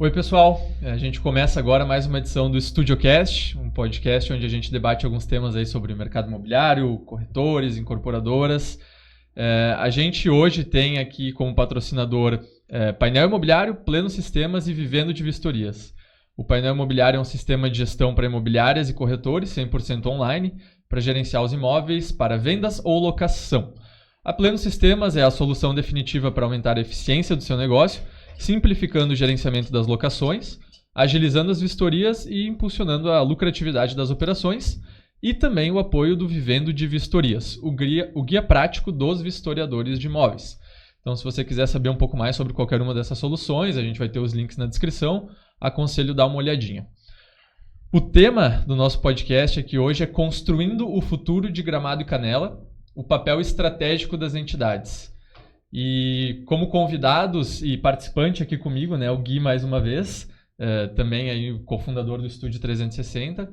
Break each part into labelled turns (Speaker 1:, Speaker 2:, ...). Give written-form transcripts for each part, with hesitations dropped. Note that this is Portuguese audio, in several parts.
Speaker 1: Oi, pessoal. A gente começa agora mais uma edição do StudioCast, um podcast onde a gente debate alguns temas aí sobre o mercado imobiliário, corretores, incorporadoras. A gente hoje tem aqui como patrocinador Painel Imobiliário, Pleno Sistemas e Vivendo de Vistorias. O Painel Imobiliário é um sistema de gestão para imobiliárias e corretores 100% online para gerenciar os imóveis para vendas ou locação. A Pleno Sistemas é a solução definitiva para aumentar a eficiência do seu negócio, simplificando o gerenciamento das locações, agilizando as vistorias e impulsionando a lucratividade das operações, e também o apoio do Vivendo de Vistorias, o guia prático dos vistoriadores de imóveis. Então, se você quiser saber um pouco mais sobre qualquer uma dessas soluções, a gente vai ter os links na descrição, aconselho dar uma olhadinha. O tema do nosso podcast aqui hoje é Construindo o Futuro de Gramado e Canela, o papel estratégico das entidades. E como convidados e participante aqui comigo, né, o Gui mais uma vez, também aí o cofundador do Estúdio 360.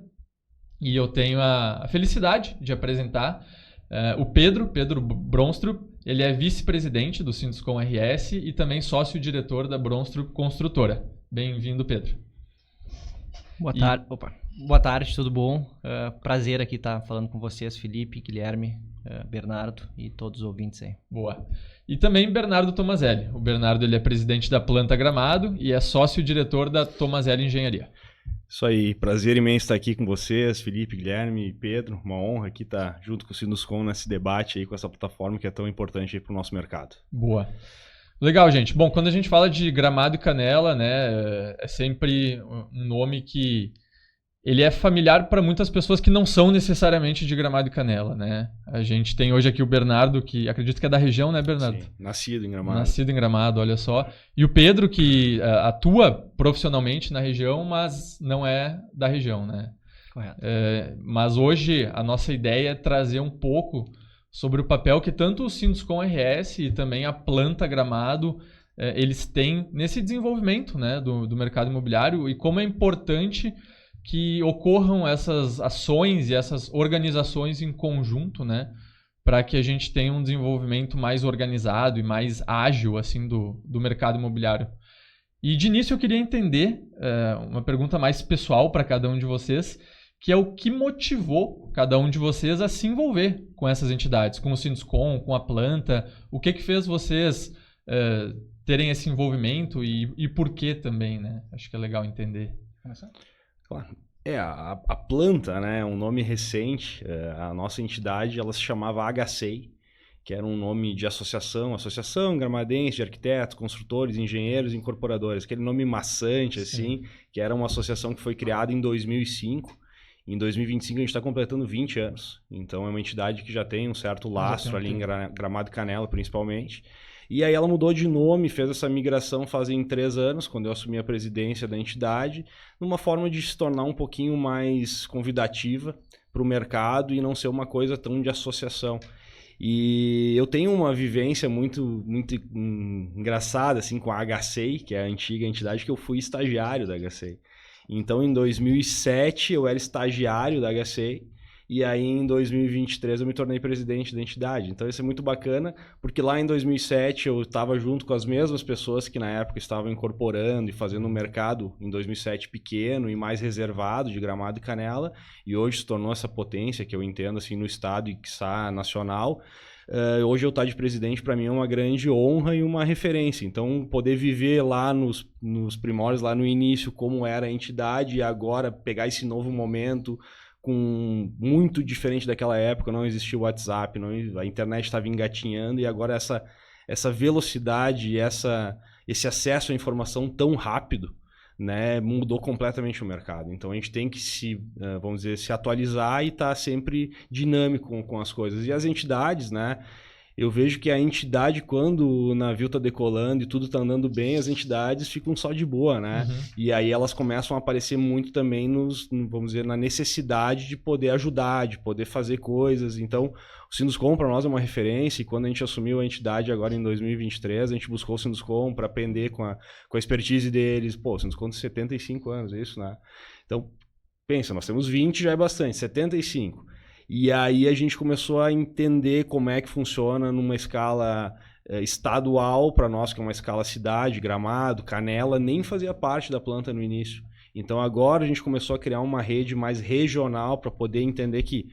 Speaker 1: E eu tenho a felicidade de apresentar o Pedro Bronstrup. Ele é vice-presidente do Sinduscom RS e também sócio-diretor da Bronstrup Construtora. Bem-vindo, Pedro.
Speaker 2: Boa tarde, tudo bom? Prazer aqui estar falando com vocês, Felipe, Guilherme, Bernardo e todos os ouvintes aí.
Speaker 1: Boa. E também Bernardo Tomazelli. O Bernardo ele é presidente da Planta Gramado e é sócio-diretor da Tomazelli Engenharia.
Speaker 3: Isso aí, prazer imenso estar aqui com vocês, Felipe, Guilherme e Pedro. Uma honra aqui estar junto com o Sinduscom nesse debate aí com essa plataforma que é tão importante para o nosso mercado.
Speaker 1: Boa. Legal, gente. Bom, quando a gente fala de Gramado e Canela, né, é sempre um nome que ele é familiar para muitas pessoas que não são necessariamente de Gramado e Canela, né? A gente tem hoje aqui o Bernardo, que acredito que é da região, né, Bernardo?
Speaker 3: Sim, nascido em Gramado.
Speaker 1: Nascido em Gramado, olha só. E o Pedro, que atua profissionalmente na região, mas não é da região, né?
Speaker 2: Correto.
Speaker 1: Mas hoje a nossa ideia é trazer um pouco sobre o papel que tanto o Sinduscom RS e também a Planta Gramado eles têm nesse desenvolvimento, né, do mercado imobiliário e como é importante que ocorram essas ações e essas organizações em conjunto, né, para que a gente tenha um desenvolvimento mais organizado e mais ágil assim do mercado imobiliário. E de início eu queria entender uma pergunta mais pessoal para cada um de vocês, que é o que motivou cada um de vocês a se envolver com essas entidades, com o Sinduscom, com a Planta, o que fez vocês terem esse envolvimento e por que também, né? Acho que é legal entender.
Speaker 3: Claro. A Planta, né, é um nome recente. A nossa entidade ela se chamava HCEI, que era um nome de Associação Gramadense de Arquitetos, Construtores, Engenheiros e Incorporadores. Aquele nome maçante, assim, que era uma associação que foi criada em 2005. Em 2025 a gente está completando 20 anos. Então é uma entidade que já tem um certo lastro ali em Gramado e Canela, principalmente. E aí ela mudou de nome, fez essa migração fazem 3 anos, quando eu assumi a presidência da entidade, numa forma de se tornar um pouquinho mais convidativa para o mercado e não ser uma coisa tão de associação. E eu tenho uma vivência muito engraçada assim, com a HCEI, que é a antiga entidade, que eu fui estagiário da HCEI. Então, em 2007, eu era estagiário da HCEI. E aí, em 2023, eu me tornei presidente da entidade. Então, isso é muito bacana, porque lá em 2007 eu estava junto com as mesmas pessoas que na época estavam incorporando e fazendo um mercado, em 2007, pequeno e mais reservado de Gramado e Canela. E hoje se tornou essa potência que eu entendo assim, no estado e quiçá nacional. Hoje eu estar de presidente, para mim, é uma grande honra e uma referência. Então, poder viver lá nos primórdios, lá no início, como era a entidade, e agora pegar esse novo momento muito diferente daquela época, não existia o WhatsApp, a internet estava engatinhando, e agora essa velocidade e esse acesso à informação tão rápido, né, mudou completamente o mercado. Então a gente tem que vamos dizer, se atualizar e estar sempre dinâmico com as coisas. E as entidades, né, eu vejo que a entidade, quando o navio está decolando e tudo está andando bem, as entidades ficam só de boa, né? Uhum. E aí elas começam a aparecer muito também vamos dizer, na necessidade de poder ajudar, de poder fazer coisas. Então, o Sinduscom para nós é uma referência, e quando a gente assumiu a entidade agora em 2023, a gente buscou o Sinduscom para aprender com a expertise deles. Pô, o Sinduscom tem 75 anos, é isso, né? Então, pensa, nós temos 20, já é bastante, 75. E aí a gente começou a entender como é que funciona numa escala estadual, para nós que é uma escala cidade, Gramado, Canela, nem fazia parte da planta no início. Então agora a gente começou a criar uma rede mais regional para poder entender que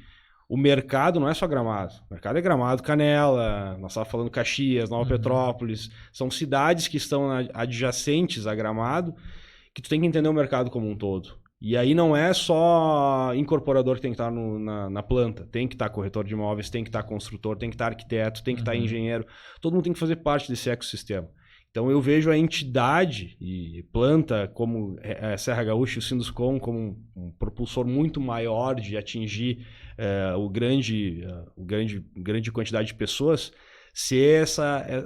Speaker 3: o mercado não é só Gramado. O mercado é Gramado, Canela, nós estávamos falando Caxias, Nova Petrópolis. São cidades que estão adjacentes a Gramado, que tu tem que entender o mercado como um todo. E aí não é só incorporador que tem que estar na planta. Tem que estar corretor de imóveis, tem que estar construtor, tem que estar arquiteto, tem que estar engenheiro. Todo mundo tem que fazer parte desse ecossistema. Então eu vejo a entidade e planta como a Serra Gaúcha e o Sinduscom como um propulsor muito maior de atingir grande quantidade de pessoas, ser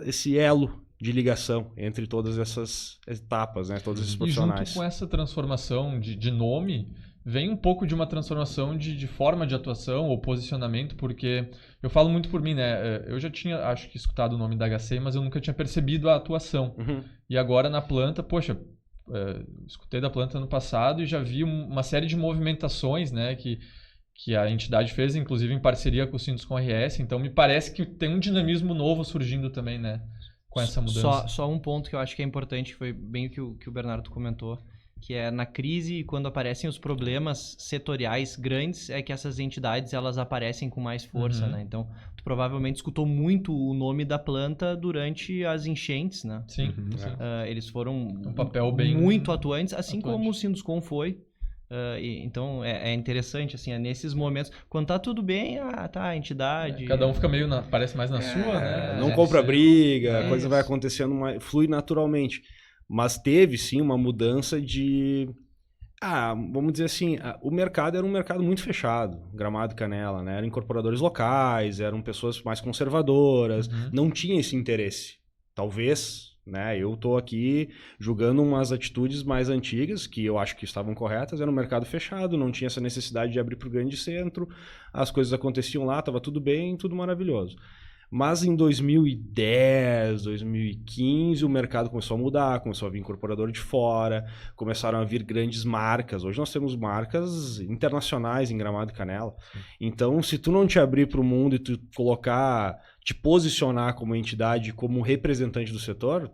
Speaker 3: esse elo de ligação entre todas essas etapas, né? Todos esses profissionais.
Speaker 1: E junto com essa transformação de nome, vem um pouco de uma transformação de forma de atuação ou posicionamento, porque eu falo muito por mim, né? Eu já tinha, acho que, escutado o nome da HC, mas eu nunca tinha percebido a atuação. E agora na planta, poxa, escutei da planta ano passado e já vi uma série de movimentações, né? Que a entidade fez, inclusive em parceria com o Sinduscom RS. Então me parece que tem um dinamismo novo surgindo também, né? Com essa mudança.
Speaker 2: Só um ponto que eu acho que é importante, foi bem o que o Bernardo comentou, que é na crise, quando aparecem os problemas setoriais grandes, é que essas entidades elas aparecem com mais força, né? Então, tu provavelmente escutou muito o nome da planta durante as enchentes, né?
Speaker 1: Sim.
Speaker 2: Eles foram
Speaker 1: um papel bem
Speaker 2: muito atuantes, assim como o Sinduscom foi. Então é interessante, assim, nesses momentos, quando tá tudo bem, a entidade...
Speaker 1: cada um fica meio, parece mais na sua, né?
Speaker 3: Não compra briga, a coisa vai acontecendo, flui naturalmente. Mas teve, sim, uma mudança de... vamos dizer assim, o mercado era um mercado muito fechado, Gramado e Canela, né? Eram incorporadores locais, eram pessoas mais conservadoras, não tinha esse interesse. Talvez... né? Eu estou aqui julgando umas atitudes mais antigas, que eu acho que estavam corretas, era um mercado fechado, não tinha essa necessidade de abrir para o grande centro, as coisas aconteciam lá, estava tudo bem, tudo maravilhoso. Mas em 2010, 2015, o mercado começou a mudar, começou a vir incorporador de fora, começaram a vir grandes marcas. Hoje nós temos marcas internacionais em Gramado e Canela. Então, se tu não te abrir para o mundo e tu te posicionar como entidade, como representante do setor,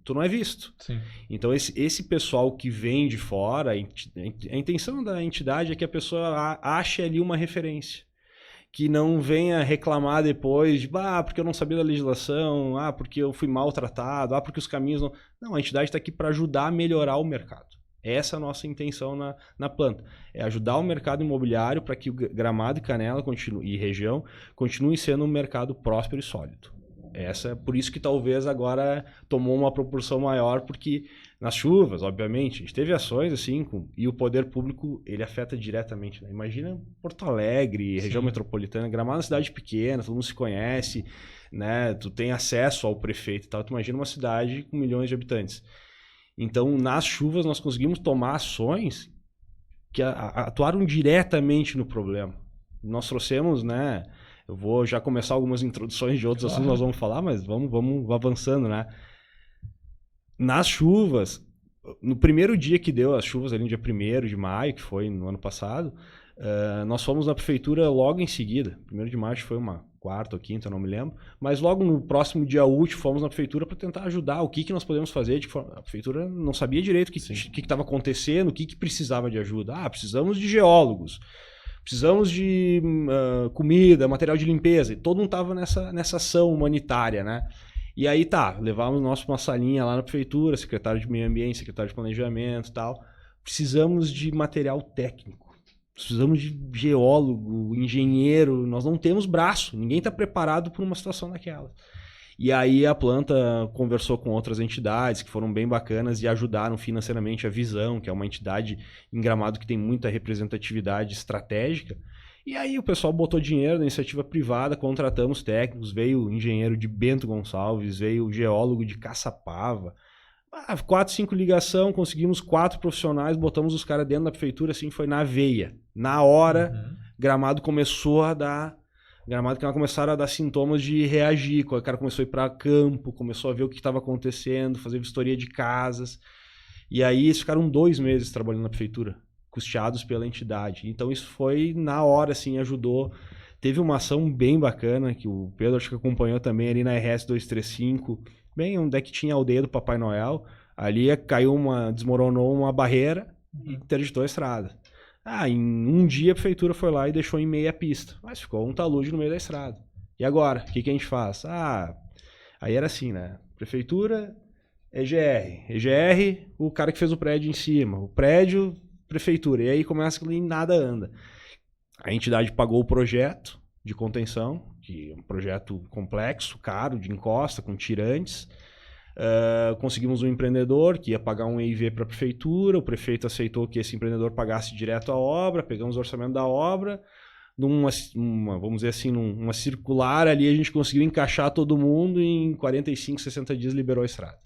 Speaker 3: tu não é visto.
Speaker 1: Sim.
Speaker 3: Então, esse pessoal que vem de fora, a intenção da entidade é que a pessoa ache ali uma referência. Que não venha reclamar depois de, porque eu não sabia da legislação, porque eu fui maltratado, porque os caminhos não... Não, a entidade está aqui para ajudar a melhorar o mercado. Essa é a nossa intenção na planta. É ajudar o mercado imobiliário para que o Gramado e Canela e região continuem sendo um mercado próspero e sólido. Por isso que talvez agora tomou uma proporção maior, porque nas chuvas, obviamente, a gente teve ações assim, e o poder público, ele afeta diretamente. Né? Imagina Porto Alegre, região metropolitana, Gramado é uma cidade pequena, todo mundo se conhece, né? Tu tem acesso ao prefeito e tal, tu imagina uma cidade com milhões de habitantes. Então, nas chuvas, nós conseguimos tomar ações que atuaram diretamente no problema. Nós trouxemos, né? Eu vou já começar algumas introduções de outros assuntos, nós vamos falar, mas vamos avançando, né? Nas chuvas, no primeiro dia que deu as chuvas, ali no dia 1º de maio, que foi no ano passado, nós fomos na prefeitura logo em seguida. 1º de maio foi uma quarta ou quinta, não me lembro. Mas logo no próximo dia útil, fomos na prefeitura para tentar ajudar. O que nós podemos fazer? A prefeitura não sabia direito o que estava acontecendo, o que precisava de ajuda. Precisamos de geólogos. Precisamos de comida, material de limpeza. E todo mundo estava nessa ação humanitária, né? E aí levamos uma salinha lá na prefeitura, secretário de meio ambiente, secretário de planejamento e tal. Precisamos de material técnico. Precisamos de geólogo, engenheiro. Nós não temos braço. Ninguém está preparado para uma situação daquela. E aí a planta conversou com outras entidades que foram bem bacanas e ajudaram financeiramente a Visão, que é uma entidade em Gramado que tem muita representatividade estratégica. E aí o pessoal botou dinheiro na iniciativa privada, contratamos técnicos, veio o engenheiro de Bento Gonçalves, veio o geólogo de Caçapava. 4, 5 ligação, conseguimos 4 profissionais, botamos os caras dentro da prefeitura, assim, foi na veia. Na hora, Gramado começou a dar... Gramado que começaram a dar sintomas de reagir. O cara começou a ir para campo, começou a ver o que estava acontecendo, fazer vistoria de casas. E aí eles ficaram 2 meses trabalhando na prefeitura. custeados pela entidade. Então isso foi na hora, assim, ajudou. Teve uma ação bem bacana, que o Pedro acho que acompanhou também ali na RS 235, bem onde é que tinha a aldeia do Papai Noel, ali desmoronou uma barreira e interditou a estrada. Em um dia a prefeitura foi lá e deixou em meia pista, mas ficou um talude no meio da estrada. E agora? O que a gente faz? Aí era assim, né? Prefeitura, EGR, o cara que fez o prédio em cima, o prédio, prefeitura, e aí começa que nada anda. A entidade pagou o projeto de contenção, que é um projeto complexo, caro, de encosta, com tirantes. Conseguimos um empreendedor que ia pagar um EIV para a prefeitura, o prefeito aceitou que esse empreendedor pagasse direto a obra, pegamos o orçamento da obra, vamos dizer assim, numa circular ali, a gente conseguiu encaixar todo mundo e em 45, 60 dias liberou a estrada.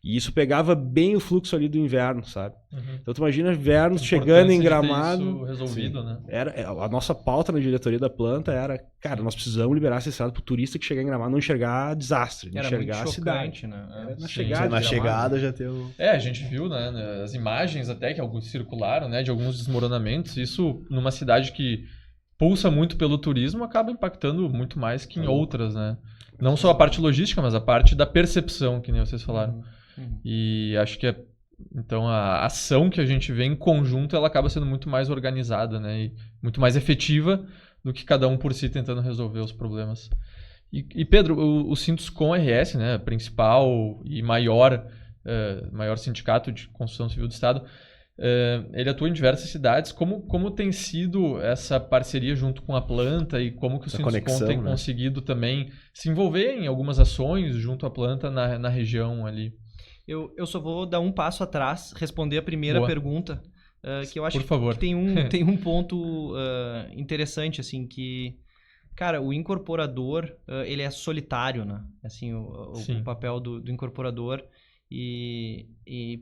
Speaker 3: E isso pegava bem o fluxo ali do inverno, sabe? Então tu imagina inverno chegando em Gramado.
Speaker 1: Isso resolvido, né?
Speaker 3: A nossa pauta na diretoria da planta era, cara, nós precisamos liberar essa estrada pro turista que chegar em Gramado não enxergar desastre, não enxergar a cidade.
Speaker 2: Né?
Speaker 3: Na
Speaker 4: chegada já tem o...
Speaker 1: A gente viu, né, as imagens até que alguns circularam, né, de alguns desmoronamentos. Isso numa cidade que pulsa muito pelo turismo acaba impactando muito mais que em outras, né? Não só a parte logística, mas a parte da percepção, que nem vocês falaram. E acho que então a ação que a gente vê em conjunto ela acaba sendo muito mais organizada, né? E muito mais efetiva do que cada um por si tentando resolver os problemas. E Pedro, o Sintoscom RS, né, principal e maior sindicato de construção civil do estado, ele atua em diversas cidades. Como tem sido essa parceria junto com a planta e como que o Sintoscom tem conseguido também se envolver em algumas ações junto à planta na região ali?
Speaker 2: Eu só vou dar um passo atrás, responder a primeira pergunta, que eu acho que tem um ponto interessante, assim, que, cara, o incorporador, ele é solitário, né? Assim, o papel do incorporador e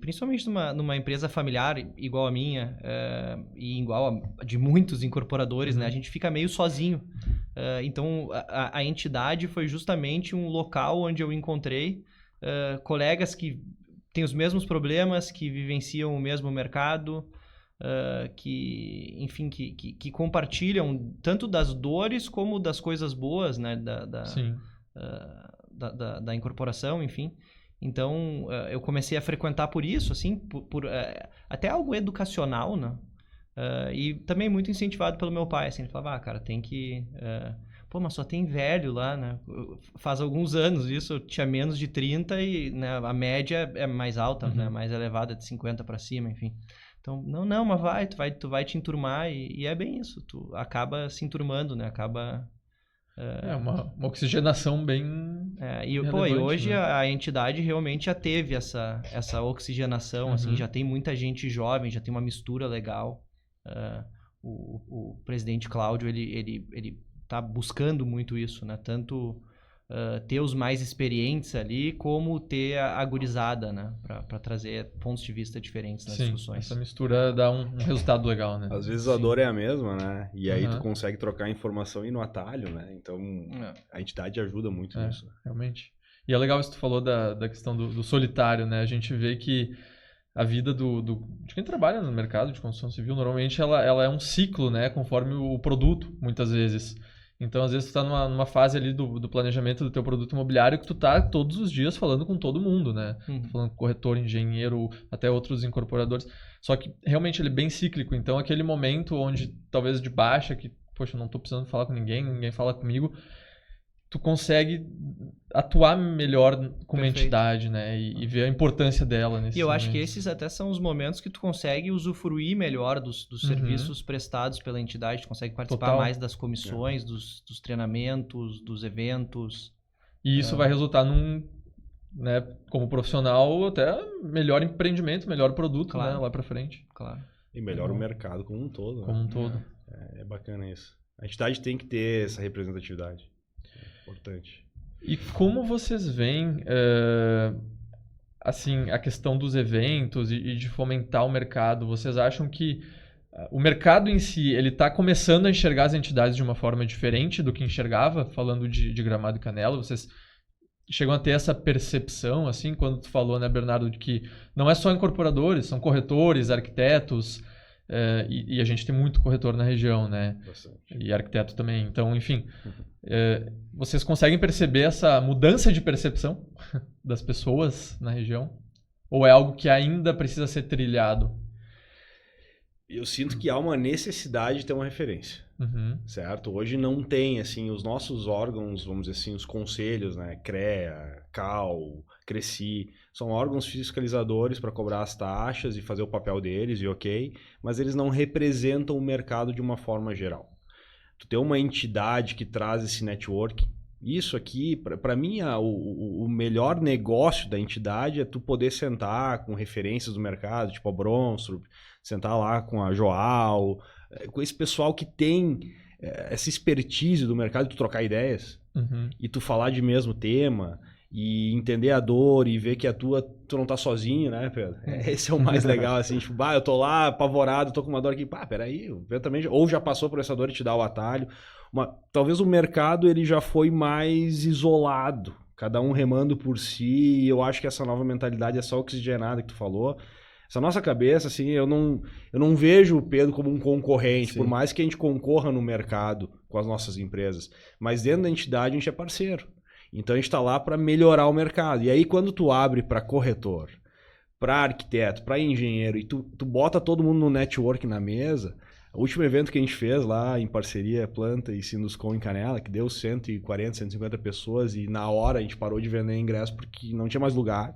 Speaker 2: principalmente numa empresa familiar igual a minha e igual a de muitos incorporadores, né? A gente fica meio sozinho. Então, a entidade foi justamente um local onde eu encontrei colegas que têm os mesmos problemas, que vivenciam o mesmo mercado, que compartilham tanto das dores como das coisas boas, né, da incorporação, enfim. Então, eu comecei a frequentar por isso, assim, até algo educacional, né? E também muito incentivado pelo meu pai, assim, ele falava, cara, tem que... mas só tem velho lá, né? Faz alguns anos isso, eu tinha menos de 30 e, né, a média é mais alta, né? Mais elevada, de 50 para cima, enfim. Então, não, mas tu vai te enturmar e é bem isso, tu acaba se enturmando, né? Acaba...
Speaker 1: uma oxigenação bem
Speaker 2: e hoje, né, a entidade realmente já teve essa oxigenação, assim, já tem muita gente jovem, já tem uma mistura legal. O presidente Cláudio, ele tá buscando muito isso, né? Tanto ter os mais experientes ali, como ter a gurizada, né? Para trazer pontos de vista diferentes nas discussões.
Speaker 1: Essa mistura dá um resultado legal, né?
Speaker 3: Às vezes a dor é a mesma, né? E aí tu consegue trocar informação e ir no atalho, né? Então a entidade ajuda muito nisso.
Speaker 1: Realmente. E é legal isso que tu falou da questão do solitário, né? A gente vê que a vida de quem trabalha no mercado de construção civil, normalmente ela é um ciclo, né? Conforme o produto, muitas vezes. Então, às vezes, tu tá numa fase ali do planejamento do teu produto imobiliário que tu tá todos os dias falando com todo mundo, né? Falando com corretor, engenheiro, até outros incorporadores. Só que, realmente, ele é bem cíclico. Então, aquele momento onde, talvez, de baixa, que, poxa, eu não tô precisando falar com ninguém fala comigo, tu consegue atuar melhor como entidade, né? E ver a importância dela nesse momento.
Speaker 2: Acho que esses até são os momentos que tu consegue usufruir melhor dos serviços prestados pela entidade, tu consegue participar mais das comissões, dos treinamentos, dos eventos.
Speaker 1: E isso vai resultar num, né, como profissional, até melhor empreendimento, melhor produto, né, lá pra frente.
Speaker 2: Claro.
Speaker 3: E melhor o mercado como um todo.
Speaker 1: Como um todo.
Speaker 3: É bacana isso. A entidade tem que ter essa representatividade. Importante.
Speaker 1: E como vocês veem assim, a questão dos eventos e de fomentar o mercado? Vocês acham que o mercado em si ele está começando a enxergar as entidades de uma forma diferente do que enxergava, falando de Gramado e Canela? Vocês chegam a ter essa percepção, assim, quando tu falou, né, Bernardo, de que não é só incorporadores, são corretores, arquitetos, E a gente tem muito corretor na região, né?
Speaker 3: Bastante.
Speaker 1: E arquiteto também. Então, enfim, vocês conseguem perceber essa mudança de percepção das pessoas na região? Ou é algo que ainda precisa ser trilhado?
Speaker 3: Eu sinto que há uma necessidade de ter uma referência, certo? Hoje não tem, assim, os nossos órgãos, vamos dizer assim, os conselhos, né? CREA, CAL, CRECI, são órgãos fiscalizadores para cobrar as taxas e fazer o papel deles, e ok, mas eles não representam o mercado de uma forma geral. Tu tem uma entidade que traz esse network. Isso aqui, para mim, o melhor negócio da entidade é tu poder sentar com referências do mercado, tipo a Bronstrup, sentar lá com a Joal, com esse pessoal que tem essa expertise do mercado, tu trocar ideias e tu falar de mesmo tema e entender a dor e ver que tu não tá sozinho, né, Pedro? Esse é o mais legal, assim, tipo, eu tô lá apavorado, tô com uma dor aqui, peraí, o Pedro também, ou já passou por essa dor e te dá o atalho. Talvez o mercado ele já foi mais isolado, cada um remando por si, e eu acho que essa nova mentalidade é só oxigenada que tu falou. Essa nossa cabeça, assim, eu não vejo o Pedro como um concorrente, por mais que a gente concorra no mercado com as nossas empresas, mas dentro da entidade a gente é parceiro. Então a gente está lá para melhorar o mercado. E aí quando tu abre para corretor, para arquiteto, para engenheiro, e tu bota todo mundo no network na mesa. O último evento que a gente fez lá em parceria Planta e Sinduscom em Canela, que deu 140, 150 pessoas e na hora a gente parou de vender ingresso porque não tinha mais lugar.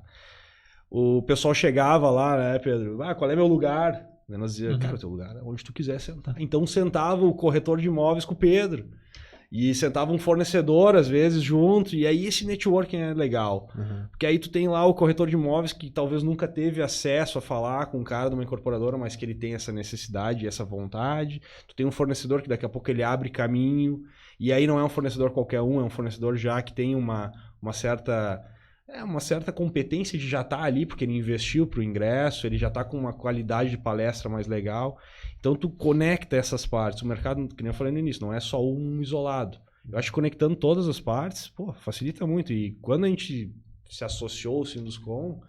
Speaker 3: O pessoal chegava lá, né, Pedro? Qual é meu lugar? E nós dizíamos, cara, o teu lugar é onde tu quiser sentar. Então sentava o corretor de imóveis com o Pedro. E sentava um fornecedor, às vezes, junto. E aí esse networking é legal. Porque aí tu tem lá o corretor de imóveis que talvez nunca teve acesso a falar com um cara de uma incorporadora, mas que ele tem essa necessidade e essa vontade. Tu tem um fornecedor que daqui a pouco ele abre caminho. E aí não é um fornecedor qualquer um, é um fornecedor já que tem uma certa competência de já estar ali, porque ele investiu para o ingresso, ele já está com uma qualidade de palestra mais legal. Então, tu conecta essas partes. O mercado, que nem eu falei no início, não é só um isolado. Eu acho que conectando todas as partes, facilita muito. E quando a gente se associou ao Sinduscom,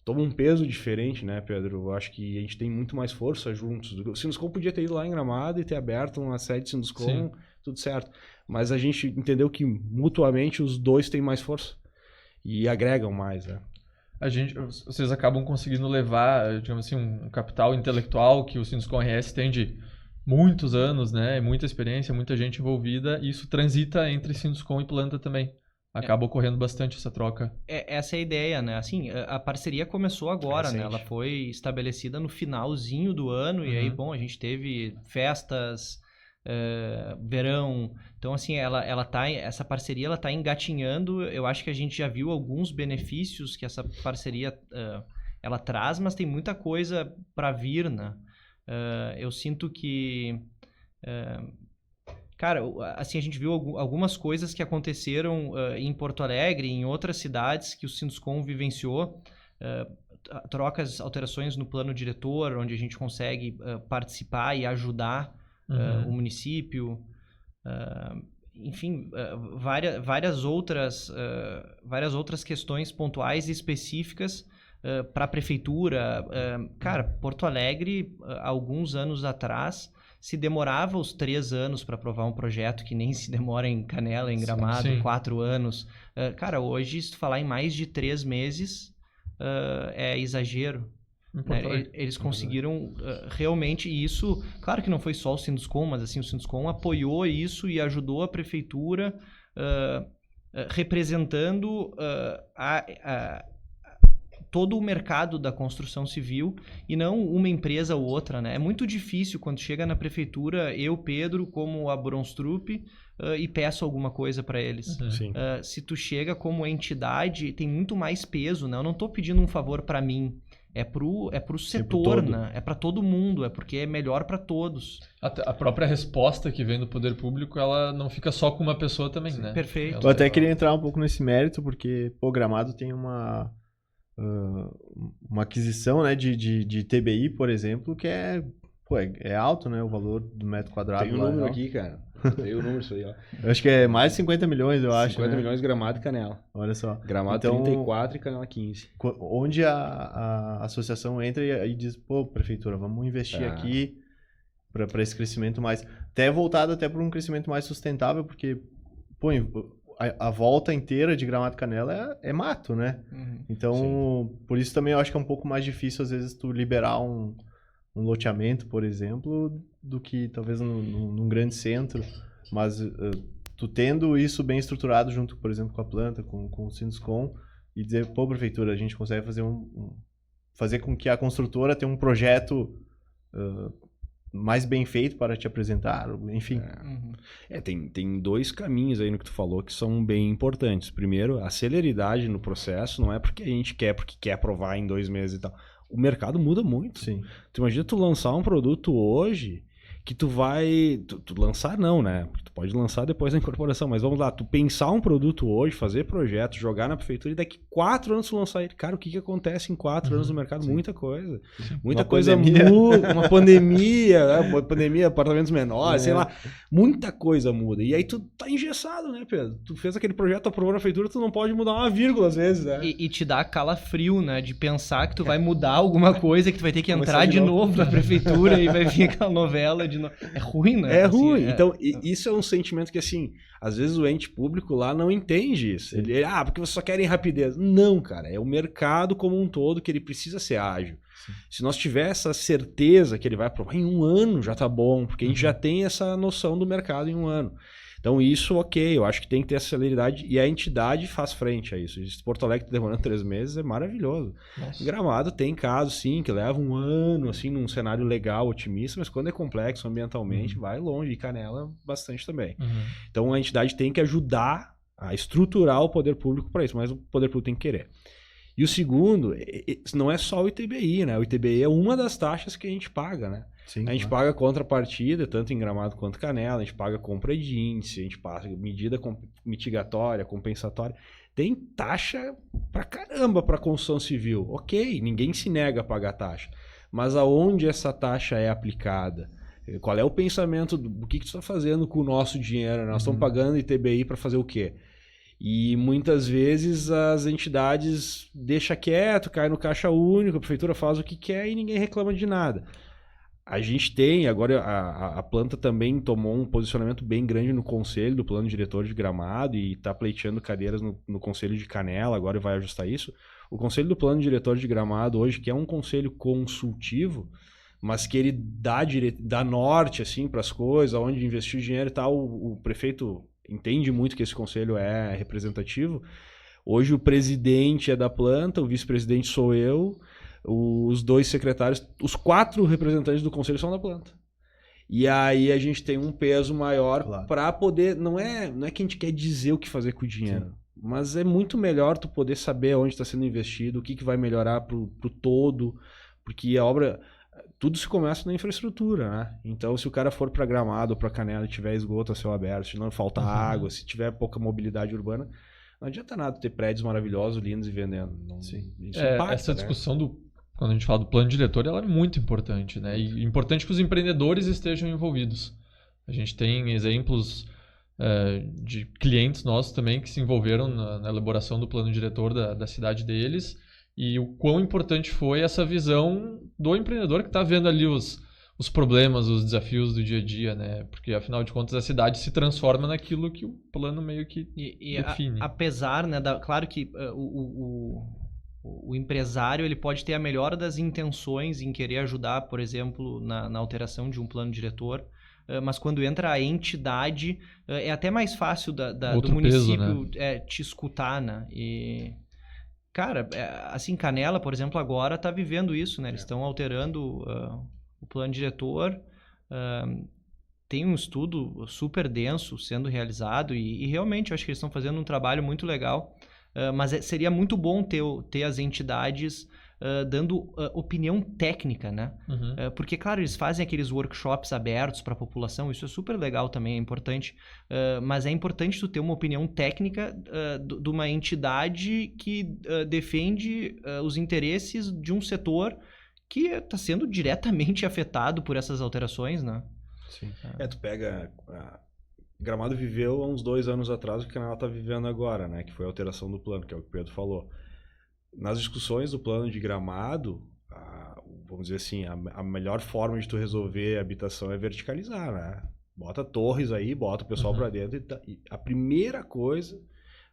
Speaker 3: toma um peso diferente, né, Pedro? Eu acho que a gente tem muito mais força juntos. O Sinduscom podia ter ido lá em Gramado e ter aberto uma sede de Sinduscom, tudo certo. Mas a gente entendeu que mutuamente os dois têm mais força. E agregam mais, né?
Speaker 1: Vocês acabam conseguindo levar, digamos assim, um capital intelectual que o Sinduscom RS tem de muitos anos, né? Muita experiência, muita gente envolvida. E isso transita entre Sinduscom e Planta também. Acaba ocorrendo bastante essa troca.
Speaker 2: Essa é a ideia, né? Assim, a parceria começou agora, né? Ela foi estabelecida no finalzinho do ano. E aí, bom, a gente teve festas... verão, então assim essa parceria ela tá engatinhando. Eu acho que a gente já viu alguns benefícios que essa parceria ela traz, mas tem muita coisa para vir, né? Eu sinto que cara, assim, a gente viu algumas coisas que aconteceram em Porto Alegre, em outras cidades que o Sinduscom vivenciou, trocas, alterações no plano diretor, onde a gente consegue participar e ajudar o município, enfim, várias outras questões pontuais e específicas para a prefeitura. Cara, Porto Alegre, alguns anos atrás, se demorava os 3 anos para aprovar um projeto, que nem se demora em Canela, em Gramado, 4 anos. Cara, hoje, se tu falar em mais de 3 meses, é exagero. Né? Eles conseguiram realmente isso. Claro que não foi só o Sinduscom, mas assim, o Sinduscom apoiou isso e ajudou a prefeitura representando todo o mercado da construção civil e não uma empresa ou outra, né? É muito difícil quando chega na prefeitura, eu, Pedro, como a Bronstrup, e peço alguma coisa para eles. Se tu chega como entidade, tem muito mais peso, né? Eu não estou pedindo um favor para mim. É pro setor, né? É para todo mundo, é porque é melhor para todos.
Speaker 1: A própria resposta que vem do poder público, ela não fica só com uma pessoa também, né?
Speaker 2: Perfeito.
Speaker 4: Eu até queria entrar um pouco nesse mérito, porque Gramado tem uma aquisição, né, de TBI, por exemplo, que é alto, né, o valor do metro quadrado.
Speaker 3: Tem um número aqui, cara. Tem um número isso aí, ó.
Speaker 4: Eu acho que é mais de 50 milhões, eu acho.
Speaker 3: 50 milhões Gramado e Canela.
Speaker 4: Olha só.
Speaker 3: Gramado então, 34 e Canela 15.
Speaker 4: Onde a associação entra e diz, prefeitura, vamos investir aqui para esse crescimento mais... Até voltado até para um crescimento mais sustentável, porque pô, a volta inteira de Gramado Canela é mato, né? Então, por isso também eu acho que é um pouco mais difícil, às vezes, tu liberar um loteamento, por exemplo, do que talvez num grande centro. Mas tu tendo isso bem estruturado junto, por exemplo, com a planta, com o Sinduscom, e dizer, pô, prefeitura, a gente consegue fazer fazer com que a construtora tenha um projeto mais bem feito para te apresentar, enfim.
Speaker 3: Tem 2 caminhos aí no que tu falou que são bem importantes. Primeiro, a celeridade no processo não é porque a gente quer, porque quer aprovar em 2 meses e tal. O mercado muda muito.
Speaker 4: Sim.
Speaker 3: Tu imagina tu lançar um produto hoje que tu vai... Tu lançar não, né? Porque tu pode lançar depois da incorporação, mas vamos lá, tu pensar um produto hoje, fazer projeto, jogar na prefeitura e daqui 4 anos tu lançar ele. Cara, o que acontece em 4 anos no mercado?
Speaker 4: Sim.
Speaker 3: Muita coisa.
Speaker 4: Uma coisa muda.
Speaker 3: Uma pandemia, né? Pandemia, apartamentos menores, sei lá. Muita coisa muda. E aí tu tá engessado, né, Pedro? Tu fez aquele projeto, aprovou na prefeitura, tu não pode mudar uma vírgula às vezes, né?
Speaker 2: E te dá calafrio, né? De pensar que tu vai mudar alguma coisa, que tu vai ter que entrar de novo na prefeitura e vai vir aquela novela de novo. É ruim, né?
Speaker 3: É ruim. Então, isso é um sentimento que, assim, às vezes o ente público lá não entende isso. Ele, porque vocês só querem rapidez. Não, cara. É o mercado como um todo que ele precisa ser ágil. Sim. Se nós tiver essa certeza que ele vai aprovar em 1 ano, já tá bom, porque a gente já tem essa noção do mercado em 1 ano. Então, isso, ok, eu acho que tem que ter essa celeridade e a entidade faz frente a isso. Porto Alegre demorando 3 meses é maravilhoso. Nossa. Gramado tem casos, sim, que leva 1 ano, assim, num cenário legal, otimista, mas quando é complexo ambientalmente, vai longe. E Canela, bastante também. Então, a entidade tem que ajudar a estruturar o poder público para isso, mas o poder público tem que querer. E o segundo, não é só o ITBI, né? O ITBI é uma das taxas que a gente paga, né? Sim, a gente paga contrapartida, tanto em Gramado quanto Canela, a gente paga compra de índice, a gente paga medida mitigatória, compensatória. Tem taxa pra caramba pra construção civil. Ok, ninguém se nega a pagar taxa. Mas aonde essa taxa é aplicada? Qual é o pensamento do que tu está fazendo com o nosso dinheiro? Nós estamos pagando ITBI para fazer o quê? E muitas vezes as entidades deixam quieto, cai no caixa único, a prefeitura faz o que quer e ninguém reclama de nada. A gente tem, agora a planta também tomou um posicionamento bem grande no conselho do plano diretor de Gramado e está pleiteando cadeiras no conselho de Canela, agora vai ajustar isso. O conselho do plano diretor de Gramado hoje, que é um conselho consultivo, mas que ele dá norte assim, para as coisas, onde investir o dinheiro e tal, o prefeito entende muito que esse conselho é representativo. Hoje o presidente é da planta, o vice-presidente sou eu, os 2 secretários, os 4 representantes do conselho são da planta. E aí a gente tem um peso maior para poder... Não é que a gente quer dizer o que fazer com o dinheiro, sim, mas é muito melhor tu poder saber onde está sendo investido, o que vai melhorar pro todo, porque a obra... Tudo se começa na infraestrutura, né? Então, se o cara for para Gramado ou para Canela e tiver esgoto a céu aberto, se não faltar água, se tiver pouca mobilidade urbana, não adianta nada ter prédios maravilhosos, lindos e vendendo. Sim. Isso impacta,
Speaker 1: essa discussão quando a gente fala do plano diretor, ela é muito importante, né? E importante que os empreendedores estejam envolvidos. A gente tem exemplos de clientes nossos também que se envolveram na elaboração do plano diretor da cidade deles. E o quão importante foi essa visão do empreendedor que está vendo ali os problemas, os desafios do dia a dia, né? Porque, afinal de contas, a cidade se transforma naquilo que o plano meio que define.
Speaker 2: Apesar, né, claro que o empresário ele pode ter a melhor das intenções em querer ajudar, por exemplo, na alteração de um plano diretor, mas quando entra a entidade, é até mais fácil do município, né, te escutar, né? E... Cara, assim, Canela, por exemplo, agora está vivendo isso, né? Eles estão alterando o plano diretor, tem um estudo super denso sendo realizado e realmente eu acho que eles estão fazendo um trabalho muito legal, mas seria muito bom ter as entidades dando opinião técnica, né? Porque, claro, eles fazem aqueles workshops abertos para a população, isso é super legal também, é importante, mas é importante tu ter uma opinião técnica de uma entidade que defende os interesses de um setor que está sendo diretamente afetado por essas alterações, né?
Speaker 3: Sim. Tu pega... Gramado viveu há uns 2 anos atrás o que Canela está vivendo agora, né? Que foi a alteração do plano, que é o que o Pedro falou. Nas discussões do plano de Gramado, vamos dizer assim, a melhor forma de tu resolver a habitação é verticalizar, né? Bota torres aí, bota o pessoal para dentro. E a primeira coisa,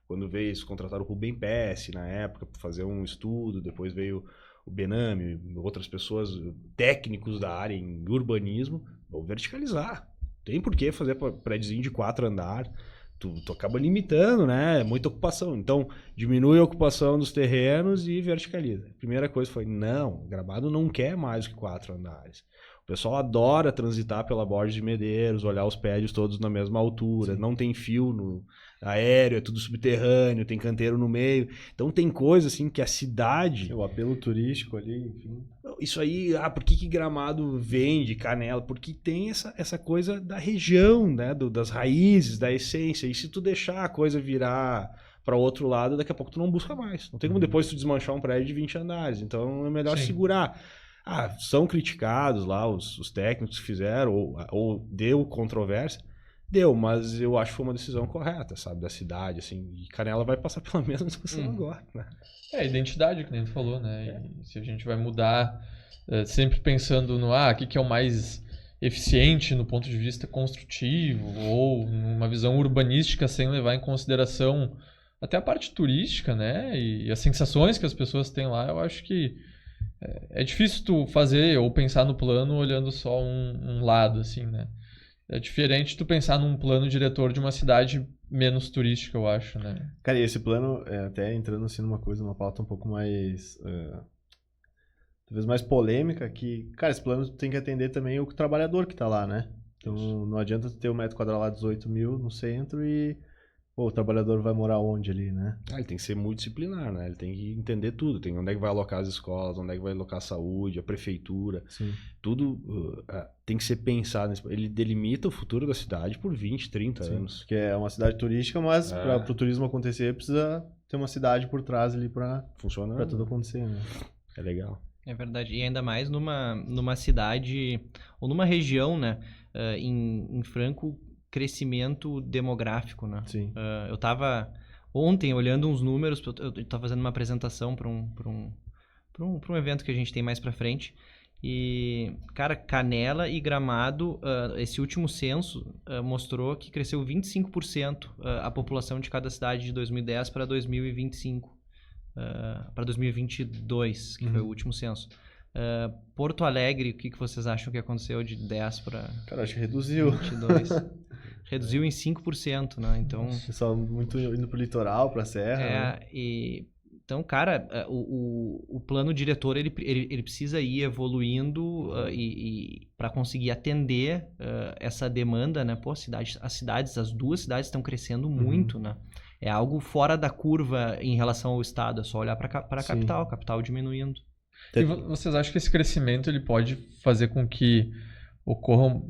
Speaker 3: quando veio, eles contrataram o Rubem Pesce na época para fazer um estudo, depois veio o Benami, outras pessoas, técnicos da área em urbanismo, vão verticalizar. Tem por que fazer prédiozinho de 4 andares. Tu acaba limitando, né? Muita ocupação. Então, diminui a ocupação dos terrenos e verticaliza. A primeira coisa foi, não, Gramado não quer mais do que 4 andares. O pessoal adora transitar pela Borges de Medeiros, olhar os prédios todos na mesma altura, não tem fio no aéreo, é tudo subterrâneo, tem canteiro no meio. Então tem coisa assim que a cidade...
Speaker 4: O apelo turístico ali, enfim.
Speaker 3: Isso aí, por que Gramado vende Canela? Porque tem essa coisa da região, né? Das raízes, da essência. E se tu deixar a coisa virar para outro lado, daqui a pouco tu não busca mais. Não tem como depois tu desmanchar um prédio de 20 andares. Então é melhor segurar. São criticados lá os técnicos que fizeram, ou deu controvérsia. Deu, mas eu acho que foi uma decisão correta, sabe, da cidade, assim, e Canela vai passar pela mesma discussão agora, né?
Speaker 1: É, identidade, que nem tu falou, né? E se a gente vai mudar, sempre pensando no, o que é o mais eficiente no ponto de vista construtivo, ou numa visão urbanística, sem levar em consideração até a parte turística, né? E as sensações que as pessoas têm lá, eu acho que é difícil tu fazer ou pensar no plano olhando só um lado, assim, né? É diferente tu pensar num plano diretor de uma cidade menos turística, eu acho, né?
Speaker 4: Cara, e esse plano, até entrando assim numa pauta um pouco mais... talvez mais polêmica, que, cara, esse plano tem que atender também o trabalhador que tá lá, né? Então não adianta tu ter um metro quadrado lá de 18 mil no centro e... o trabalhador vai morar onde ali, né?
Speaker 3: Ele tem que ser multidisciplinar, né? Ele tem que entender tudo. Tem onde é que vai alocar as escolas, onde é que vai alocar a saúde, a prefeitura.
Speaker 4: Sim.
Speaker 3: Tudo tem que ser pensado. Ele delimita o futuro da cidade por 20, 30 anos.
Speaker 4: Porque é uma cidade turística, mas para o turismo acontecer, precisa ter uma cidade por trás ali para tudo acontecer, né?
Speaker 3: É legal.
Speaker 2: É verdade. E ainda mais numa cidade ou numa região, né? Em franco crescimento demográfico, né?
Speaker 4: Sim.
Speaker 2: Eu tava ontem olhando uns números, eu tava fazendo uma apresentação para um evento que a gente tem mais pra frente, e, cara, Canela e Gramado, esse último censo mostrou que cresceu 25% a população de cada cidade de 2010 para 2025, para 2022, que foi o último censo. Porto Alegre, o que vocês acham que aconteceu de 10 para...
Speaker 4: Cara, acho que reduziu.
Speaker 2: 22. Reduziu em 5%, né? Então...
Speaker 4: Pessoal muito indo pro litoral, pra serra, né?
Speaker 2: Então, cara, o plano diretor, ele precisa ir evoluindo e para conseguir atender essa demanda, né? Pô, as duas cidades estão crescendo muito, né? É algo fora da curva em relação ao estado, é só olhar para a capital diminuindo.
Speaker 1: E vocês acham que esse crescimento ele pode fazer com que ocorra,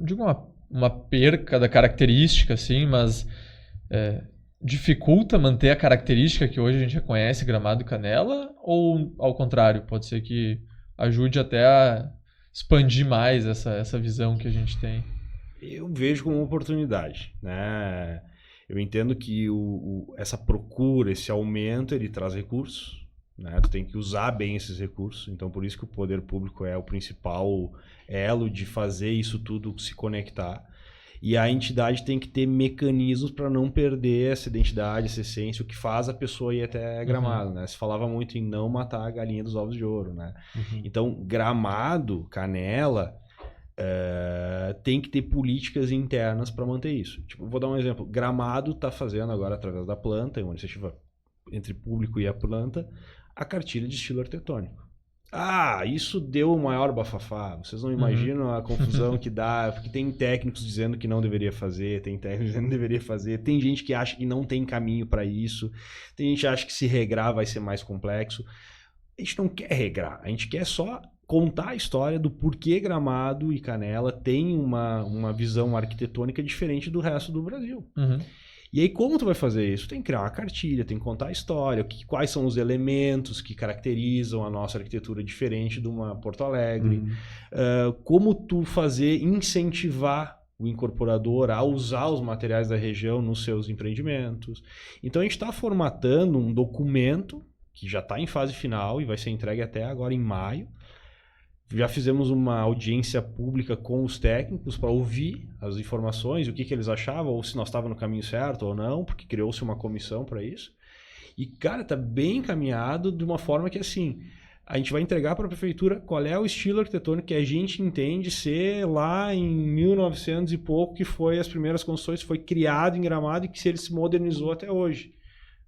Speaker 1: digo, uma perca da característica, assim, mas dificulta manter a característica que hoje a gente reconhece, Gramado e Canela? Ou, ao contrário, pode ser que ajude até a expandir mais essa visão que a gente tem?
Speaker 3: Eu vejo como uma oportunidade, né? Eu entendo que essa procura, esse aumento, ele traz recursos, né? Tu tem que usar bem esses recursos, então por isso que o poder público é o principal elo de fazer isso tudo se conectar, e a entidade tem que ter mecanismos para não perder essa identidade, essa essência, o que faz a pessoa ir até Gramado, né? Se falava muito em não matar a galinha dos ovos de ouro, né? Então Gramado, Canela, tem que ter políticas internas para manter isso. Tipo, vou dar um exemplo. Gramado está fazendo agora, através da planta, uma iniciativa entre público e a planta, a cartilha de estilo arquitetônico. Isso deu o maior bafafá. Vocês não imaginam a confusão que dá, porque tem técnicos dizendo que não deveria fazer, tem técnicos dizendo que deveria fazer, tem gente que acha que não tem caminho para isso, tem gente que acha que se regrar vai ser mais complexo. A gente não quer regrar, a gente quer só contar a história do porquê Gramado e Canela têm uma visão arquitetônica diferente do resto do Brasil. E aí, como tu vai fazer isso? Tem que criar uma cartilha, tem que contar a história, quais são os elementos que caracterizam a nossa arquitetura diferente de uma Porto Alegre, como tu incentivar o incorporador a usar os materiais da região nos seus empreendimentos. Então, a gente está formatando um documento que já está em fase final e vai ser entregue até agora em maio, Já fizemos uma audiência pública com os técnicos para ouvir as informações, o que eles achavam, ou se nós estávamos no caminho certo ou não, porque criou-se uma comissão para isso. E, cara, tá bem encaminhado de uma forma que, assim, a gente vai entregar para a prefeitura qual é o estilo arquitetônico que a gente entende ser lá em 1900 e pouco, que foi as primeiras construções, foi criado em Gramado e que ele se modernizou até hoje.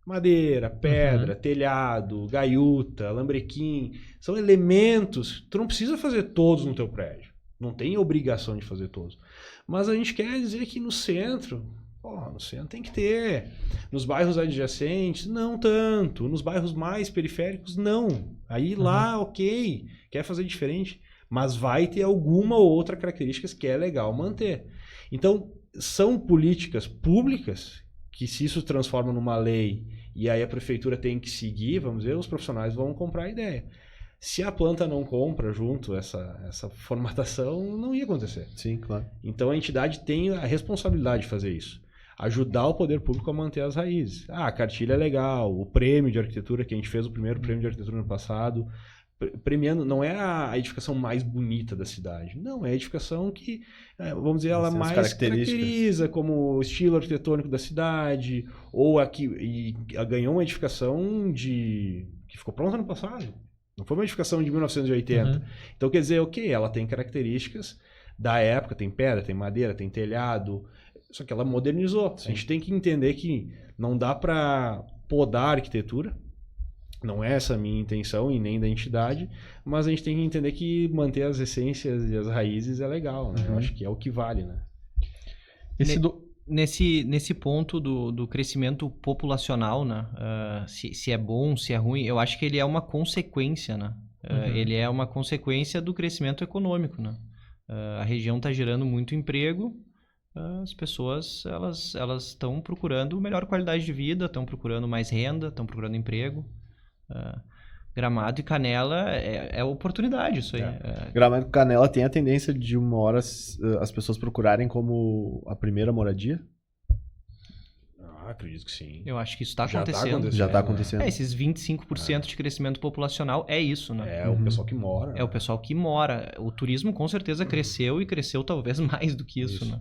Speaker 3: Madeira, pedra, telhado, gaiuta, lambrequim, são elementos. Tu não precisa fazer todos no teu prédio. Não tem obrigação de fazer todos. Mas a gente quer dizer que no centro tem que ter. Nos bairros adjacentes, não tanto. Nos bairros mais periféricos, não. Aí lá, ok, quer fazer diferente, mas vai ter alguma ou outra característica que é legal manter. Então, são políticas públicas que, se isso transforma numa lei e aí a prefeitura tem que seguir, vamos dizer, os profissionais vão comprar a ideia. Se a planta não compra junto essa formatação, não ia acontecer.
Speaker 4: Sim, claro.
Speaker 3: Então a entidade tem a responsabilidade de fazer isso. Ajudar o poder público a manter as raízes. A cartilha é legal, o prêmio de arquitetura, que a gente fez o primeiro prêmio de arquitetura no ano passado, premiando, não é a edificação mais bonita da cidade, não, é a edificação que, vamos dizer, ela mais caracteriza como o estilo arquitetônico da cidade, ou aqui, ganhou uma edificação que ficou pronta ano passado, não foi uma edificação de 1980. Então, quer dizer, ok, ela tem características da época, tem pedra, tem madeira, tem telhado, só que ela modernizou. Sim. A gente tem que entender que não dá para podar a arquitetura. Não é essa a minha intenção e nem da entidade, mas a gente tem que entender que manter as essências e as raízes é legal, né? Eu acho que é o que vale, né?
Speaker 2: Nesse ponto do crescimento populacional, né? Se é bom, se é ruim, eu acho que ele é uma consequência, né? Ele é uma consequência do crescimento econômico, né? A região está gerando muito emprego, as pessoas elas estão procurando melhor qualidade de vida, estão procurando mais renda, estão procurando emprego. Gramado e Canela é oportunidade, isso aí.
Speaker 4: Gramado e Canela tem a tendência de uma hora as pessoas procurarem como a primeira moradia?
Speaker 3: Acredito que sim.
Speaker 2: Eu acho que isso está acontecendo.
Speaker 4: Já está acontecendo.
Speaker 2: Esses 25% de crescimento populacional é isso, né?
Speaker 3: É o pessoal que mora.
Speaker 2: É o pessoal que mora. O turismo com certeza cresceu e cresceu talvez mais do que isso. Né?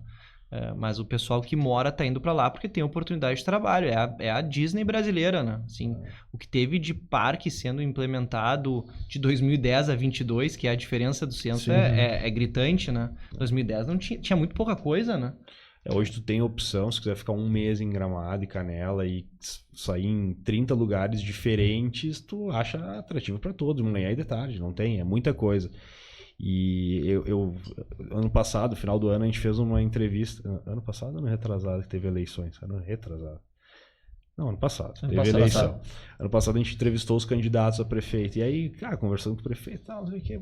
Speaker 2: Mas o pessoal que mora tá indo para lá porque tem oportunidade de trabalho. É a Disney brasileira, né? Assim, o que teve de parque sendo implementado de 2010 a 22, que é a diferença do centro, é gritante, né? 2010 não tinha muito pouca coisa, né?
Speaker 3: Hoje tu tem opção, se quiser ficar um mês em Gramado e Canela e sair em 30 lugares diferentes, tu acha atrativo para todos, manhã e de tarde, não tem, é muita coisa. E eu ano passado, final do ano, a gente fez uma entrevista. Ano passado ou ano retrasado que teve eleições? Ano retrasado. Não, ano passado. Teve eleição. Ano passado a gente entrevistou os candidatos a prefeito. E aí, cara, conversando com o prefeito, não sei o que,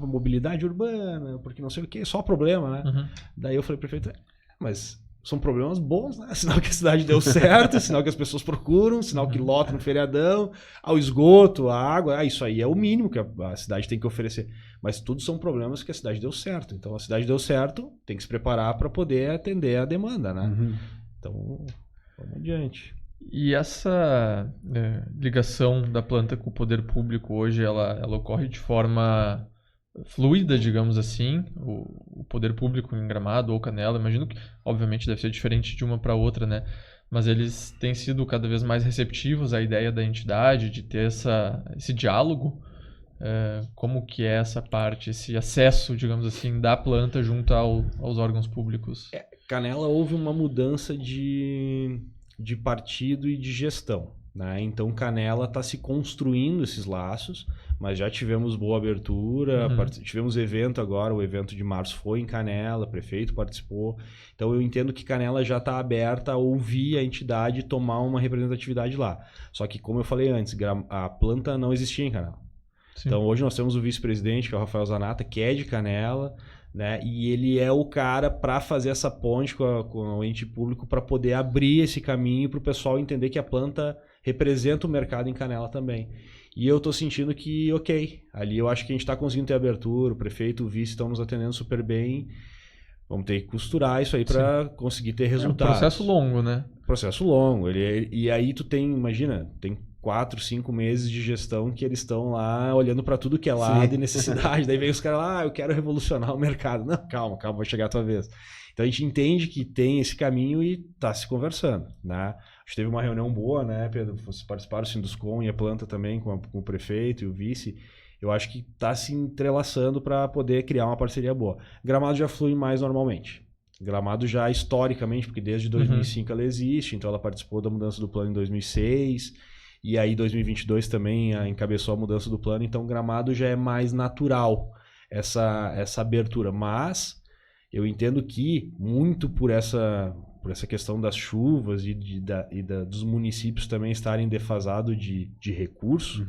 Speaker 3: mobilidade urbana, porque não sei o que, só problema, né? Daí eu falei, prefeito, mas são problemas bons, né? Sinal que a cidade deu certo, sinal que as pessoas procuram, sinal que lota no feriadão, ao esgoto, a água, isso aí é o mínimo que a cidade tem que oferecer. Mas tudo são problemas que a cidade deu certo. Então a cidade deu certo, tem que se preparar para poder atender a demanda, né? Então, vamos adiante.
Speaker 1: E essa ligação da planta com o poder público hoje, ela ocorre de forma fluida, digamos assim, o poder público em Gramado ou Canela, imagino que obviamente deve ser diferente de uma para outra, né? Mas eles têm sido cada vez mais receptivos à ideia da entidade de ter esse diálogo. Como que é essa parte, esse acesso, digamos assim, da planta junto aos órgãos públicos?
Speaker 3: Canela houve uma mudança de partido e de gestão, né? Então Canela está se construindo esses laços, mas já tivemos boa abertura, tivemos evento agora, o evento de março foi em Canela, o prefeito participou. Então eu entendo que Canela já está aberta a ouvir a entidade e tomar uma representatividade lá. Só que, como eu falei antes, a planta não existia em Canela. Sim. Então hoje nós temos o vice-presidente, que é o Rafael Zanata, que é de Canela, né? E ele é o cara para fazer essa ponte com o ente público para poder abrir esse caminho para o pessoal entender que a planta representa o mercado em Canela também. E eu estou sentindo que, ok, ali eu acho que a gente está conseguindo ter abertura, o prefeito, o vice estão nos atendendo super bem. Vamos ter que costurar isso aí para conseguir ter resultados.
Speaker 1: É um processo longo, né?
Speaker 3: Processo longo. E aí tu tem, imagina, tem 4, 5 meses de gestão que eles estão lá olhando para tudo que é lado e necessidade. Daí vem os caras lá, eu quero revolucionar o mercado. Não, calma, vai chegar a tua vez. Então a gente entende que tem esse caminho e está se conversando, né? A gente teve uma reunião boa, né, Pedro? Vocês participaram do Sinduscom e a planta também com o prefeito e o vice. Eu acho que está se entrelaçando para poder criar uma parceria boa. Gramado já flui mais normalmente. Gramado já historicamente, porque desde 2005 ela existe, então ela participou da mudança do plano em 2006, e aí 2022 também encabeçou a mudança do plano, então Gramado já é mais natural essa abertura. Mas eu entendo que muito por essa questão das chuvas dos municípios também estarem defasados de recursos,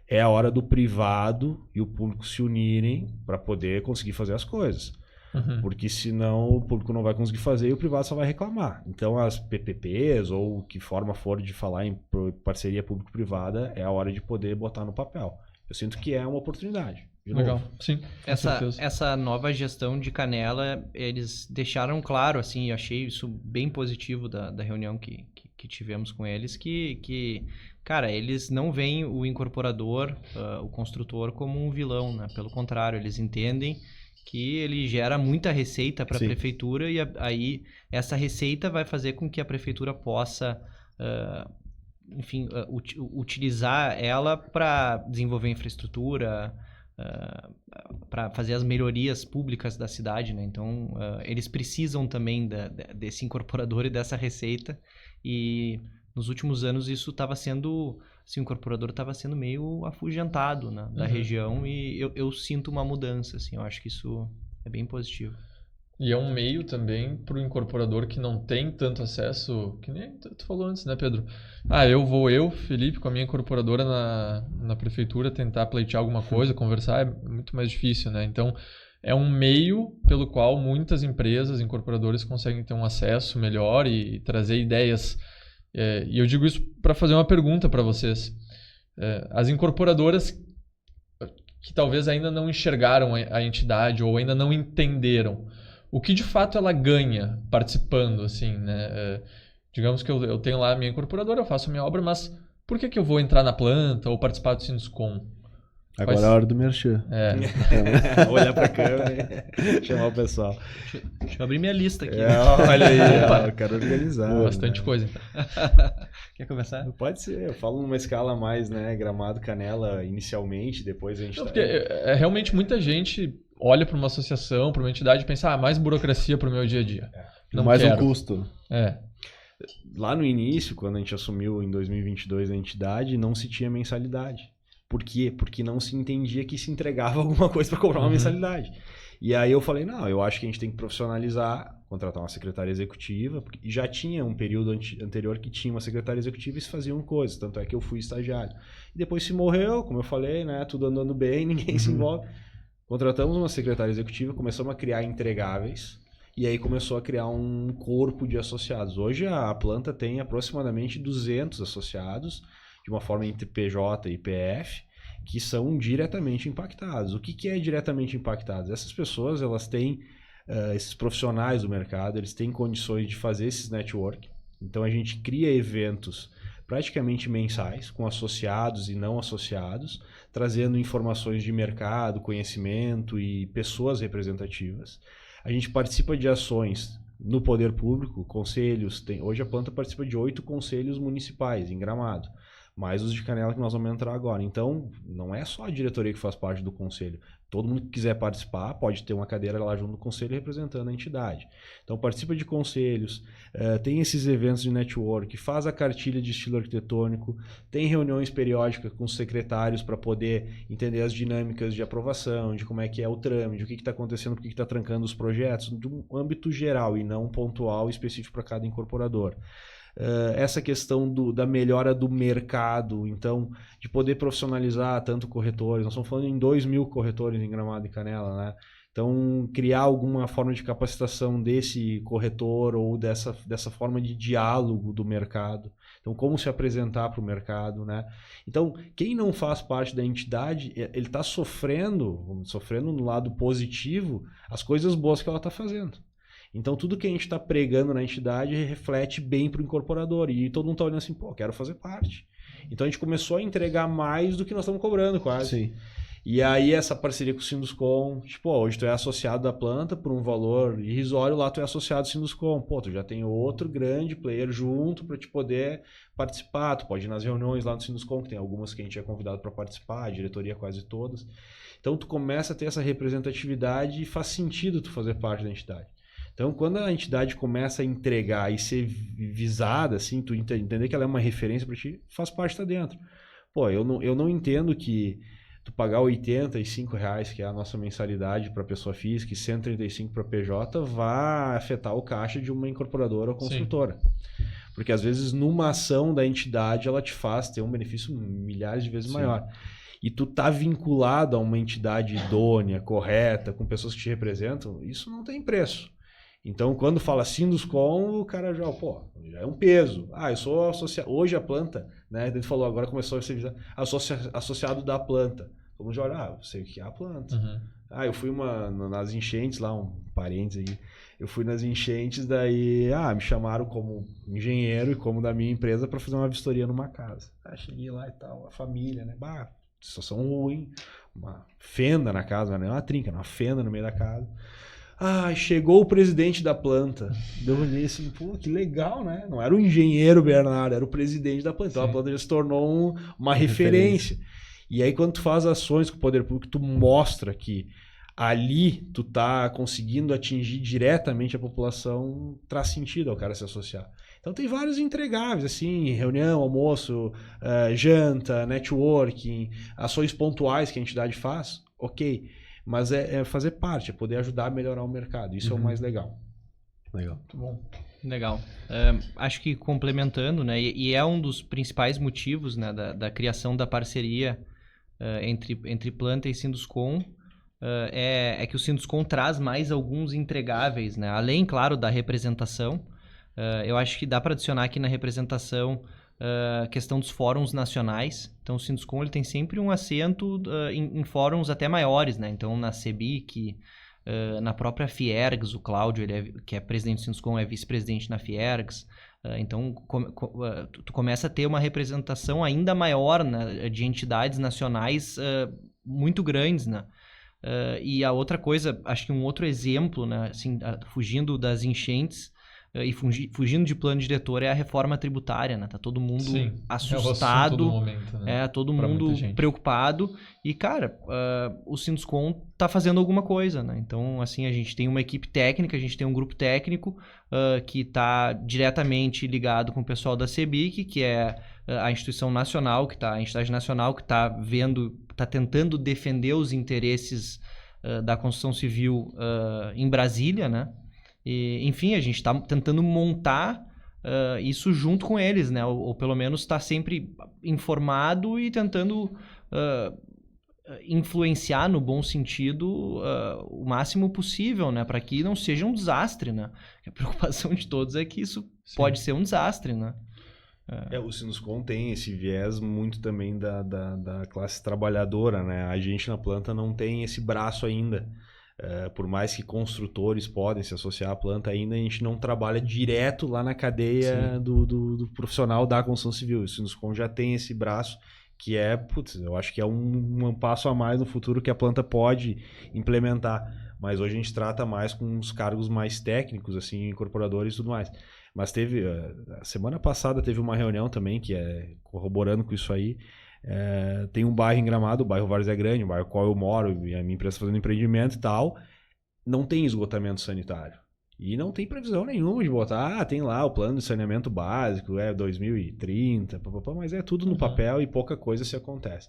Speaker 3: é a hora do privado e o público se unirem para poder conseguir fazer as coisas. Porque senão o público não vai conseguir fazer e o privado só vai reclamar. Então as PPPs ou que forma for de falar em parceria público-privada é a hora de poder botar no papel. Eu sinto que é uma oportunidade.
Speaker 1: Legal, sim.
Speaker 2: Essa nova gestão de Canela, eles deixaram claro, assim, eu achei isso bem positivo da reunião que tivemos com eles, que cara, eles não veem o incorporador, o construtor como um vilão, né? Pelo contrário, eles entendem que ele gera muita receita para a prefeitura e aí essa receita vai fazer com que a prefeitura possa, utilizar ela para desenvolver infraestrutura, para fazer as melhorias públicas da cidade, né? Então, eles precisam também desse incorporador e dessa receita, e nos últimos anos isso estava sendo, assim, o incorporador estava sendo meio afugentado, né, da região, e eu sinto uma mudança, assim, eu acho que isso é bem positivo.
Speaker 1: E é um meio também para o incorporador que não tem tanto acesso, que nem tu falou antes, né, Pedro? Eu, Felipe, com a minha incorporadora na prefeitura, tentar pleitear alguma coisa, conversar, é muito mais difícil, né? Então, é um meio pelo qual muitas empresas, incorporadores, conseguem ter um acesso melhor e trazer ideias. E eu digo isso para fazer uma pergunta para vocês. As incorporadoras que talvez ainda não enxergaram a entidade ou ainda não entenderam, o que de fato ela ganha participando, assim, né? Digamos que eu tenho lá a minha incorporadora, eu faço a minha obra, mas por que eu vou entrar na planta ou participar do Sinduscom?
Speaker 4: Agora é a hora do merchan.
Speaker 3: Olhar pra câmera e chamar o pessoal.
Speaker 2: Deixa eu abrir minha lista aqui.
Speaker 3: Olha aí, eu quero organizar.
Speaker 1: Bastante coisa, então.
Speaker 2: Quer começar?
Speaker 3: Pode ser, eu falo numa escala mais, né, Gramado, Canela inicialmente, depois a gente...
Speaker 1: Porque realmente muita gente olha para uma associação, para uma entidade e pensa, mais burocracia para o meu dia a dia. Não
Speaker 4: mais
Speaker 1: quero.
Speaker 4: um custo.
Speaker 3: Lá no início, quando a gente assumiu em 2022 a entidade, não se tinha mensalidade. Por quê? Porque não se entendia que se entregava alguma coisa para cobrar uma mensalidade. E aí eu falei, não, eu acho que a gente tem que profissionalizar, contratar uma secretária executiva, porque já tinha um período anterior que tinha uma secretária executiva e se faziam coisas, tanto é que eu fui estagiário. E depois se morreu, como eu falei, né, tudo andando bem, ninguém se envolve. Contratamos uma secretária executiva, começamos a criar entregáveis, e aí começou a criar um corpo de associados. Hoje a planta tem aproximadamente 200 associados, de uma forma entre PJ e PF, que são diretamente impactados. O que é diretamente impactados? Essas pessoas, elas têm, esses profissionais do mercado, eles têm condições de fazer esses network. Então a gente cria eventos praticamente mensais, com associados e não associados, trazendo informações de mercado, conhecimento e pessoas representativas. A gente participa de ações no poder público, conselhos. Hoje a planta participa de 8 conselhos municipais em Gramado, mais os de Canela que nós vamos entrar agora. Então, não é só a diretoria que faz parte do conselho. Todo mundo que quiser participar pode ter uma cadeira lá junto no conselho representando a entidade. Então, participa de conselhos, tem esses eventos de network, faz a cartilha de estilo arquitetônico, tem reuniões periódicas com os secretários para poder entender as dinâmicas de aprovação, de como é que é o trâmite, o que está acontecendo, por que está trancando os projetos, de um âmbito geral e não pontual e específico para cada incorporador. Essa questão da melhora do mercado, então, de poder profissionalizar tanto corretores, nós estamos falando em 2.000 corretores em Gramado e Canela, né? Então, criar alguma forma de capacitação desse corretor ou dessa forma de diálogo do mercado. Então, como se apresentar para o mercado, né? Então, quem não faz parte da entidade, ele está sofrendo no lado positivo, as coisas boas que ela está fazendo. Então, tudo que a gente está pregando na entidade reflete bem para o incorporador. E todo mundo está olhando assim, pô, quero fazer parte. Então, a gente começou a entregar mais do que nós estamos cobrando, quase.
Speaker 4: Sim.
Speaker 3: E aí, essa parceria com o Sinduscom, tipo, hoje tu é associado da planta por um valor irrisório, lá tu é associado ao Sinduscom. Pô, tu já tem outro grande player junto para te poder participar. Tu pode ir nas reuniões lá no Sinduscom, que tem algumas que a gente é convidado para participar, a diretoria quase todas. Então, tu começa a ter essa representatividade e faz sentido tu fazer parte da entidade. Então, quando a entidade começa a entregar e ser visada, assim, tu entender que ela é uma referência para ti, faz parte, tá dentro. Pô, eu não entendo que tu pagar R$85, que é a nossa mensalidade para pessoa física, e R$135 para PJ, vai afetar o caixa de uma incorporadora ou construtora. Sim. Porque às vezes numa ação da entidade ela te faz ter um benefício milhares de vezes maior. E tu tá vinculado a uma entidade idônea, correta, com pessoas que te representam, isso não tem preço. Então, quando fala Sinduscom, o cara já, pô, já é um peso. Ah, eu sou associado. Hoje a planta, né? Ele falou, agora começou a ser associado da planta. Todo mundo já olha, eu sei o que é a planta.
Speaker 1: Uhum.
Speaker 3: Ah, eu fui nas enchentes lá, um parênteses aí. Eu fui nas enchentes, daí, me chamaram como engenheiro e como da minha empresa para fazer uma vistoria numa casa. Cheguei lá e tal, a família, né? Situação ruim, uma fenda na casa, não é uma trinca, uma fenda no meio da casa. Chegou o presidente da planta. Eu olhei assim, pô, que legal, né? Não era o engenheiro Bernardo, era o presidente da planta. Então a planta já se tornou uma referência. E aí quando tu faz ações com o poder público, tu mostra que ali tu tá conseguindo atingir diretamente a população, traz sentido ao cara se associar. Então tem vários entregáveis, assim, reunião, almoço, janta, networking, ações pontuais que a entidade faz, ok. Mas é fazer parte, é poder ajudar a melhorar o mercado. Isso é o mais legal.
Speaker 4: Legal.
Speaker 2: Muito bom. Legal. Acho que complementando, né, e é um dos principais motivos, né, da criação da parceria entre planta e Sinduscom, é que o Sinduscom traz mais alguns entregáveis, né, além, claro, da representação. Eu acho que dá para adicionar aqui na representação a questão dos fóruns nacionais. Então, o Sinduscom ele tem sempre um assento em fóruns até maiores, né? Então, na CEBIC, na própria Fiergs, o Cláudio, que é presidente do Sinduscom, é vice-presidente na Fiergs. Então, tu começa a ter uma representação ainda maior, né, de entidades nacionais muito grandes, né? E a outra coisa, acho que um outro exemplo, né, assim, fugindo das enchentes, e fugindo de plano diretor, é a reforma tributária, né? Tá todo mundo assustado,
Speaker 1: todo momento, né?
Speaker 2: Todo mundo preocupado. E, cara, o Sinduscom tá fazendo alguma coisa, né? Então, assim, a gente tem uma equipe técnica, a gente tem um grupo técnico que tá diretamente ligado com o pessoal da CEBIC, que é a instituição nacional, a entidade nacional que tá tentando defender os interesses da construção civil em Brasília, né? E, enfim, a gente está tentando montar isso junto com eles, né? Ou pelo menos estar sempre informado e tentando influenciar no bom sentido o máximo possível, né? Para que não seja um desastre, né? A preocupação de todos é que isso pode ser um desastre, né?
Speaker 3: O Sinduscom tem esse viés muito também da classe trabalhadora, né? A gente na planta não tem esse braço ainda. Por mais que construtores podem se associar à planta, ainda a gente não trabalha direto lá na cadeia do profissional da construção civil. O Sinduscom já tem esse braço que eu acho que é um passo a mais no futuro que a planta pode implementar. Mas hoje a gente trata mais com os cargos mais técnicos, assim, incorporadores e tudo mais. Mas a semana passada teve uma reunião também, que corroborando com isso aí. Tem um bairro em Gramado, o bairro Várzea Grande, o bairro qual eu moro, e a minha empresa fazendo empreendimento e tal, não tem esgotamento sanitário. E não tem previsão nenhuma de botar, tem lá o plano de saneamento básico, 2030, mas é tudo no papel e pouca coisa se acontece.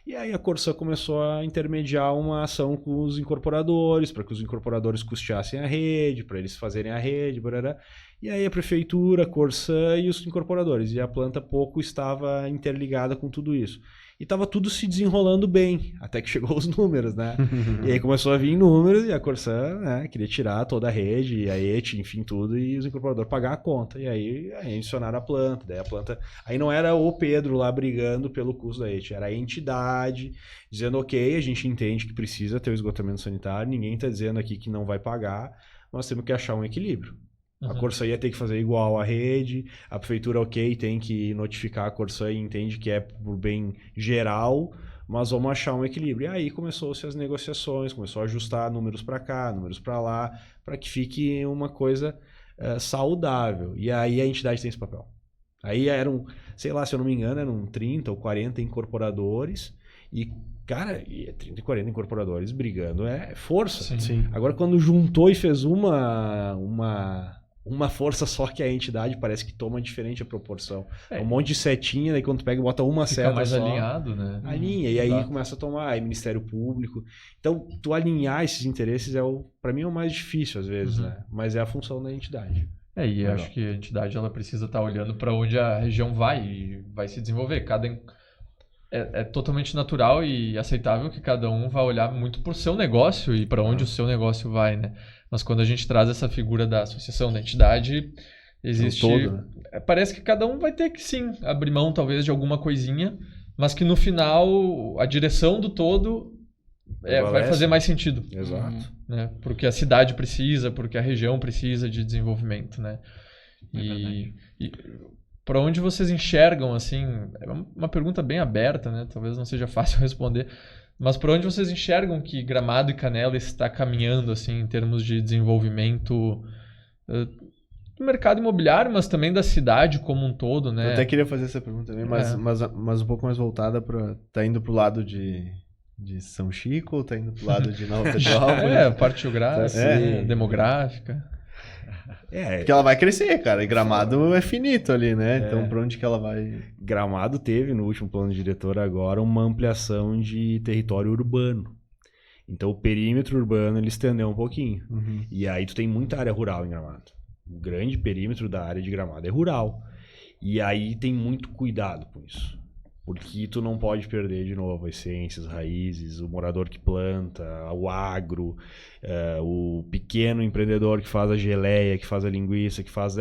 Speaker 3: E aí a Corsã começou a intermediar uma ação com os incorporadores, para que os incorporadores custeassem a rede, para eles fazerem a rede, barará. E aí a prefeitura, a Corsã e os incorporadores. E a planta pouco estava interligada com tudo isso. E estava tudo se desenrolando bem, até que chegou os números, né? E aí começou a vir números e a Corsã, né, queria tirar toda a rede, a ET, enfim, tudo, e os incorporadores pagar a conta. E aí adicionaram a planta. Daí a planta... Aí não era o Pedro lá brigando pelo custo da ET, era a entidade dizendo, ok, a gente entende que precisa ter o esgotamento sanitário, ninguém está dizendo aqui que não vai pagar, nós temos que achar um equilíbrio. A
Speaker 1: Uhum.
Speaker 3: Corsã ia ter que fazer igual à rede, a prefeitura, ok, tem que notificar a Corsã e entende que é por bem geral, mas vamos achar um equilíbrio. E aí começou-se as negociações, começou a ajustar números para cá, números para lá, para que fique uma coisa saudável. E aí a entidade tem esse papel. Aí eram, sei lá, se eu não me engano, eram 30 ou 40 incorporadores e, cara, 30 e 40 incorporadores brigando é força.
Speaker 4: Sim.
Speaker 3: Agora, quando juntou e fez uma força só, que a entidade parece que toma diferente a proporção. É um monte de setinha, daí quando tu pega e bota uma
Speaker 1: Fica
Speaker 3: seta
Speaker 1: mais
Speaker 3: só,
Speaker 1: alinhado, né?
Speaker 3: alinha, e aí
Speaker 1: Exato.
Speaker 3: começa a tomar aí Ministério Público. Então, tu alinhar esses interesses para mim é o mais difícil às vezes,
Speaker 1: Uhum.
Speaker 3: né? Mas é a função da entidade.
Speaker 1: E
Speaker 3: Legal.
Speaker 1: acho que a entidade ela precisa estar olhando para onde a região vai e vai se desenvolver. É totalmente natural e aceitável que cada um vai olhar muito para o seu negócio e para onde o seu negócio vai, né? Mas quando a gente traz essa figura da associação, da entidade, existe...
Speaker 4: todo, né?
Speaker 1: Parece que cada um vai ter que, sim, abrir mão talvez de alguma coisinha, mas que no final a direção do todo vai
Speaker 3: Prevalece.
Speaker 1: fazer mais sentido.
Speaker 3: Exato.
Speaker 1: Né? Porque a cidade precisa, porque a região precisa de desenvolvimento, né? E para onde vocês enxergam, assim, é uma pergunta bem aberta, né? Talvez não seja fácil responder, mas para onde vocês enxergam que Gramado e Canela está caminhando, assim, em termos de desenvolvimento do mercado imobiliário, mas também da cidade como um todo, né?
Speaker 4: Eu até queria fazer essa pergunta também, mas um pouco mais voltada para... Tá indo pro lado de São Chico ou tá indo pro lado de Nova Petrópolis?
Speaker 1: Parte geográfica, demográfica.
Speaker 4: Porque ela vai crescer, cara. E Gramado é finito ali, né? Então, pra onde que ela vai?
Speaker 3: Gramado teve, no último plano diretor agora, uma ampliação de território urbano. Então, o perímetro urbano ele estendeu um pouquinho.
Speaker 4: Uhum.
Speaker 3: E aí tu tem muita área rural em Gramado. O grande perímetro da área de Gramado é rural. E aí tem muito cuidado com isso. Porque tu não pode perder de novo as essências, raízes, o morador que planta, o agro, o pequeno empreendedor que faz a geleia, que faz a linguiça, que faz...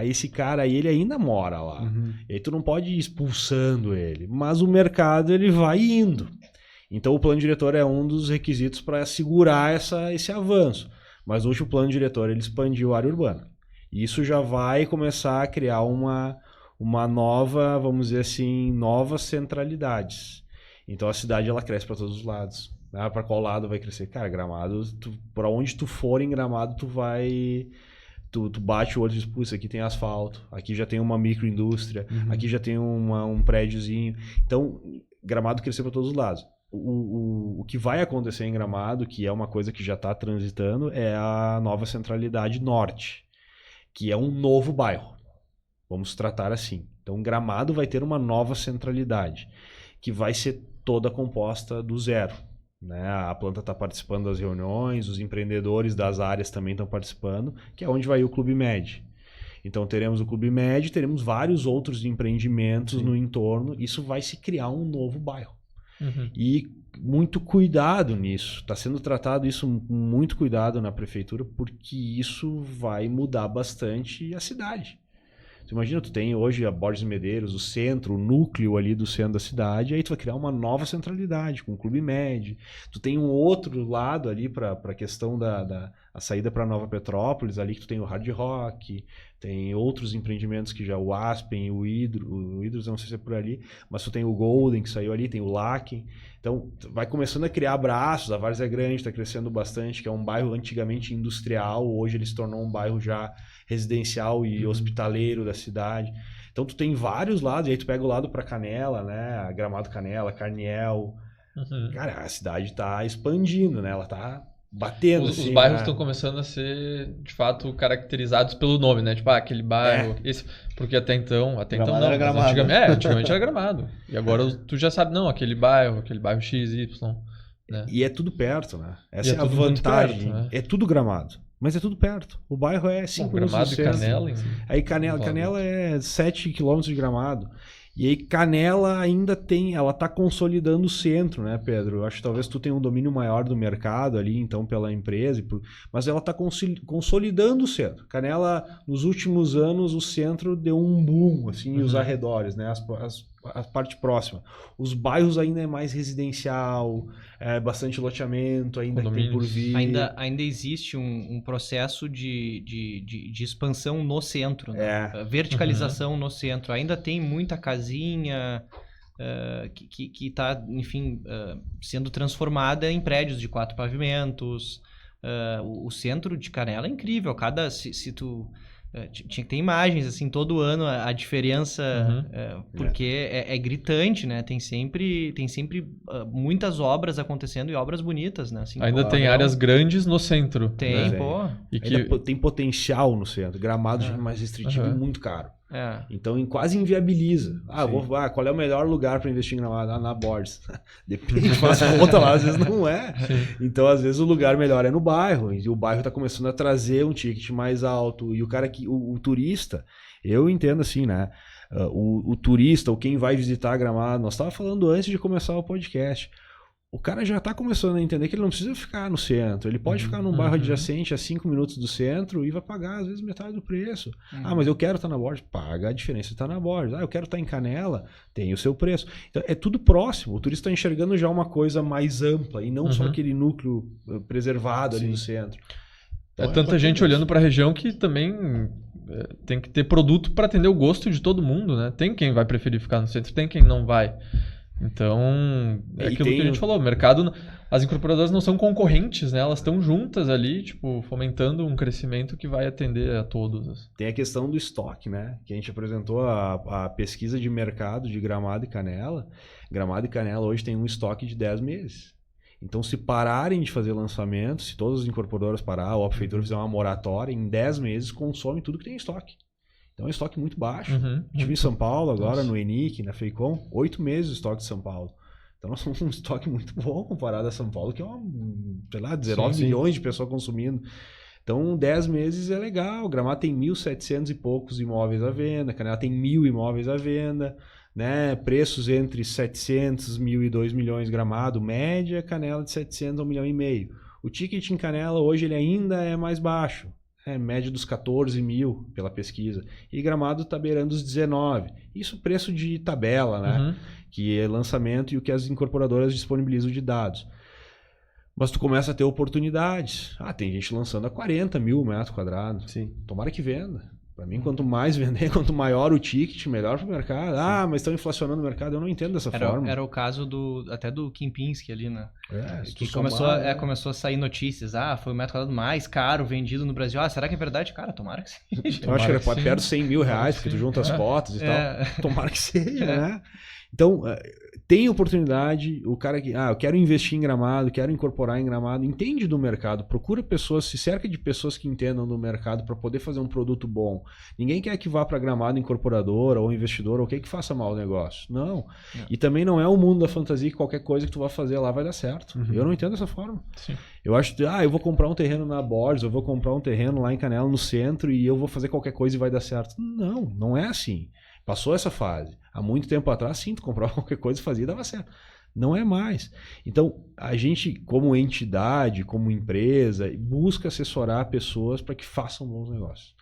Speaker 3: esse cara aí, ele ainda mora lá.
Speaker 4: Uhum.
Speaker 3: E aí tu não pode ir expulsando ele. Mas o mercado, ele vai indo. Então o plano diretor é um dos requisitos para assegurar esse avanço. Mas hoje o plano diretor ele expandiu a área urbana. E isso já vai começar a criar uma nova, vamos dizer assim, novas centralidades. Então a cidade ela cresce para todos os lados. Para qual lado vai crescer? Cara, Gramado, para onde tu for em Gramado, tu bate o olho e diz, pô, isso aqui tem asfalto, aqui já tem uma microindústria, aqui já tem um prédiozinho. Então, Gramado cresceu para todos os lados. O que vai acontecer em Gramado, que é uma coisa que já está transitando, é a nova centralidade norte, que é um novo bairro. Vamos tratar assim. Então, Gramado vai ter uma nova centralidade, que vai ser toda composta do zero. Né? A planta está participando das reuniões, os empreendedores das áreas também estão participando, que é onde vai o Clube Med. Então, teremos o Clube Med, teremos vários outros empreendimentos no entorno. Isso vai se criar um novo bairro.
Speaker 1: Uhum.
Speaker 3: E muito cuidado nisso. Está sendo tratado isso com muito cuidado na prefeitura, porque isso vai mudar bastante a cidade. Tu imagina, tu tem hoje a Borges Medeiros, o centro, o núcleo ali do centro da cidade, aí tu vai criar uma nova centralidade com o Clube Med. Tu tem um outro lado ali para a questão da saída para Nova Petrópolis, ali que tu tem o Hard Rock, tem outros empreendimentos que já o Aspen, o Hidros, eu não sei se é por ali, mas tu tem o Golden que saiu ali, tem o Laken. Então vai começando a criar braços, a Várzea Grande está crescendo bastante, que é um bairro antigamente industrial, hoje ele se tornou um bairro já residencial e hospitaleiro da cidade. Então tu tem vários lados, e aí tu pega o lado para Canela, né? Gramado Canela, Carniel. Cara, a cidade tá expandindo, né? Ela tá batendo.
Speaker 1: Os
Speaker 3: assim,
Speaker 1: bairros
Speaker 3: né?
Speaker 1: estão começando a ser, de fato, caracterizados pelo nome, né? Tipo, aquele bairro, esse, porque até então
Speaker 4: Gramado
Speaker 1: não,
Speaker 4: era Gramado.
Speaker 1: antigamente era Gramado. E agora tu já sabe, não, aquele bairro X, Y, né?
Speaker 3: E é tudo perto, né? Essa é a
Speaker 1: tudo muito
Speaker 3: vantagem.
Speaker 1: perto, né?
Speaker 3: É tudo Gramado. Mas é tudo perto. O bairro é 5 minutos
Speaker 1: Gramado
Speaker 3: do
Speaker 1: e
Speaker 3: centro.
Speaker 1: Canela.
Speaker 3: Aí Canela é 7 km de Gramado. E aí Canela ainda tem, ela tá consolidando o centro, né, Pedro? Eu acho que talvez tu tenha um domínio maior do mercado ali, então, pela empresa, mas ela tá consolidando o centro. Canela, nos últimos anos, o centro deu um boom, assim, e os arredores, né? a parte próxima. Os bairros ainda é mais residencial, bastante loteamento, ainda tem por vir.
Speaker 2: Ainda existe um processo de expansão no centro, né? Verticalização no centro. Ainda tem muita casinha que está, enfim, sendo transformada em prédios de 4 pavimentos. O centro de Canela é incrível. Se tu... tinha que ter imagens, assim, todo ano a diferença, porque é gritante, né? Tem sempre muitas obras acontecendo e obras bonitas, né? Assim,
Speaker 1: ainda tem áreas grandes no centro.
Speaker 2: Tem,
Speaker 1: né?
Speaker 2: pô.
Speaker 3: E tem potencial no centro. Gramado já é mais restritivo e muito caro. Então quase inviabiliza. Qual é o melhor lugar para investir em Gramado? Na Borges. Depende, faz conta lá, às vezes não é. Sim. Então às vezes o lugar melhor é no bairro, e o bairro está começando a trazer um ticket mais alto, e o cara o turista, eu entendo assim, né? O turista, ou quem vai visitar Gramado, nós estávamos falando antes de começar o podcast. O cara já está começando a entender que ele não precisa ficar no centro. Ele pode ficar num bairro adjacente a 5 minutos do centro e vai pagar, às vezes, metade do preço. Mas eu quero estar na Borges. Paga a diferença de estar na Borges. Eu quero estar em Canela. Tem o seu preço. Então, é tudo próximo. O turista está enxergando já uma coisa mais ampla e não só aquele núcleo preservado ali no centro.
Speaker 1: Então, tanta gente olhando para a região que também tem que ter produto para atender o gosto de todo mundo, né? Tem quem vai preferir ficar no centro, tem quem não vai. Então, é aquilo que a gente falou, o mercado, as incorporadoras não são concorrentes, né? Elas estão juntas ali, tipo, fomentando um crescimento que vai atender a todos.
Speaker 3: Tem a questão do estoque, né? Que a gente apresentou a pesquisa de mercado de Gramado e Canela. Gramado e Canela hoje tem um estoque de 10 meses. Então, se pararem de fazer lançamento, se todas as incorporadoras parar, ou a prefeitura fizer uma moratória, em 10 meses consome tudo que tem em estoque. Então é um estoque muito baixo. Estive em São Paulo agora, no ENIC, na FEICOM, 8 meses o estoque de São Paulo. Então nós somos um estoque muito bom comparado a São Paulo, que é 19 milhões de pessoas consumindo. Então 10 meses é legal. Gramado tem 1.700 e poucos imóveis à venda, Canela tem 1.000 imóveis à venda, né? Preços entre 700, 1.000 e 2 milhões Gramado, média, Canela de 700 a 1,5 milhão. O ticket em Canela hoje ele ainda é mais baixo. Média dos 14 mil pela pesquisa. E Gramado está beirando os 19. Isso preço de tabela, né? Que é lançamento e o que as incorporadoras disponibilizam de dados. Mas tu começa a ter oportunidades. Tem gente lançando a 40 mil metros quadrados.
Speaker 4: Sim.
Speaker 3: Tomara que venda. Para mim, quanto mais vender, quanto maior o ticket, melhor para o mercado. Mas estão inflacionando o mercado. Eu não entendo dessa forma.
Speaker 2: Era o caso até do Kempinski ali, né? Que começou a sair notícias. Foi o metro quadrado mais caro vendido no Brasil. Será que é verdade? Cara, tomara que seja.
Speaker 3: Eu acho que era perto de 100 mil reais, porque tu junta as cotas e tal. Tomara que seja, né? Então, tem oportunidade, o cara que, eu quero investir em Gramado, quero incorporar em Gramado, entende do mercado, procura pessoas, se cerca de pessoas que entendam do mercado para poder fazer um produto bom. Ninguém quer que vá para Gramado incorporadora ou investidor ou que faça mal o negócio. Não. E também não é o mundo da fantasia que qualquer coisa que tu vai fazer lá vai dar certo. Eu não entendo dessa forma.
Speaker 1: Sim.
Speaker 3: Eu acho que, eu vou comprar um terreno na Borges, eu vou comprar um terreno lá em Canela, no centro, e eu vou fazer qualquer coisa e vai dar certo. Não é assim. Passou essa fase. Há muito tempo atrás, sim, tu comprava qualquer coisa e fazia e dava certo. Não é mais. Então, a gente, como entidade, como empresa, busca assessorar pessoas para que façam bons negócios.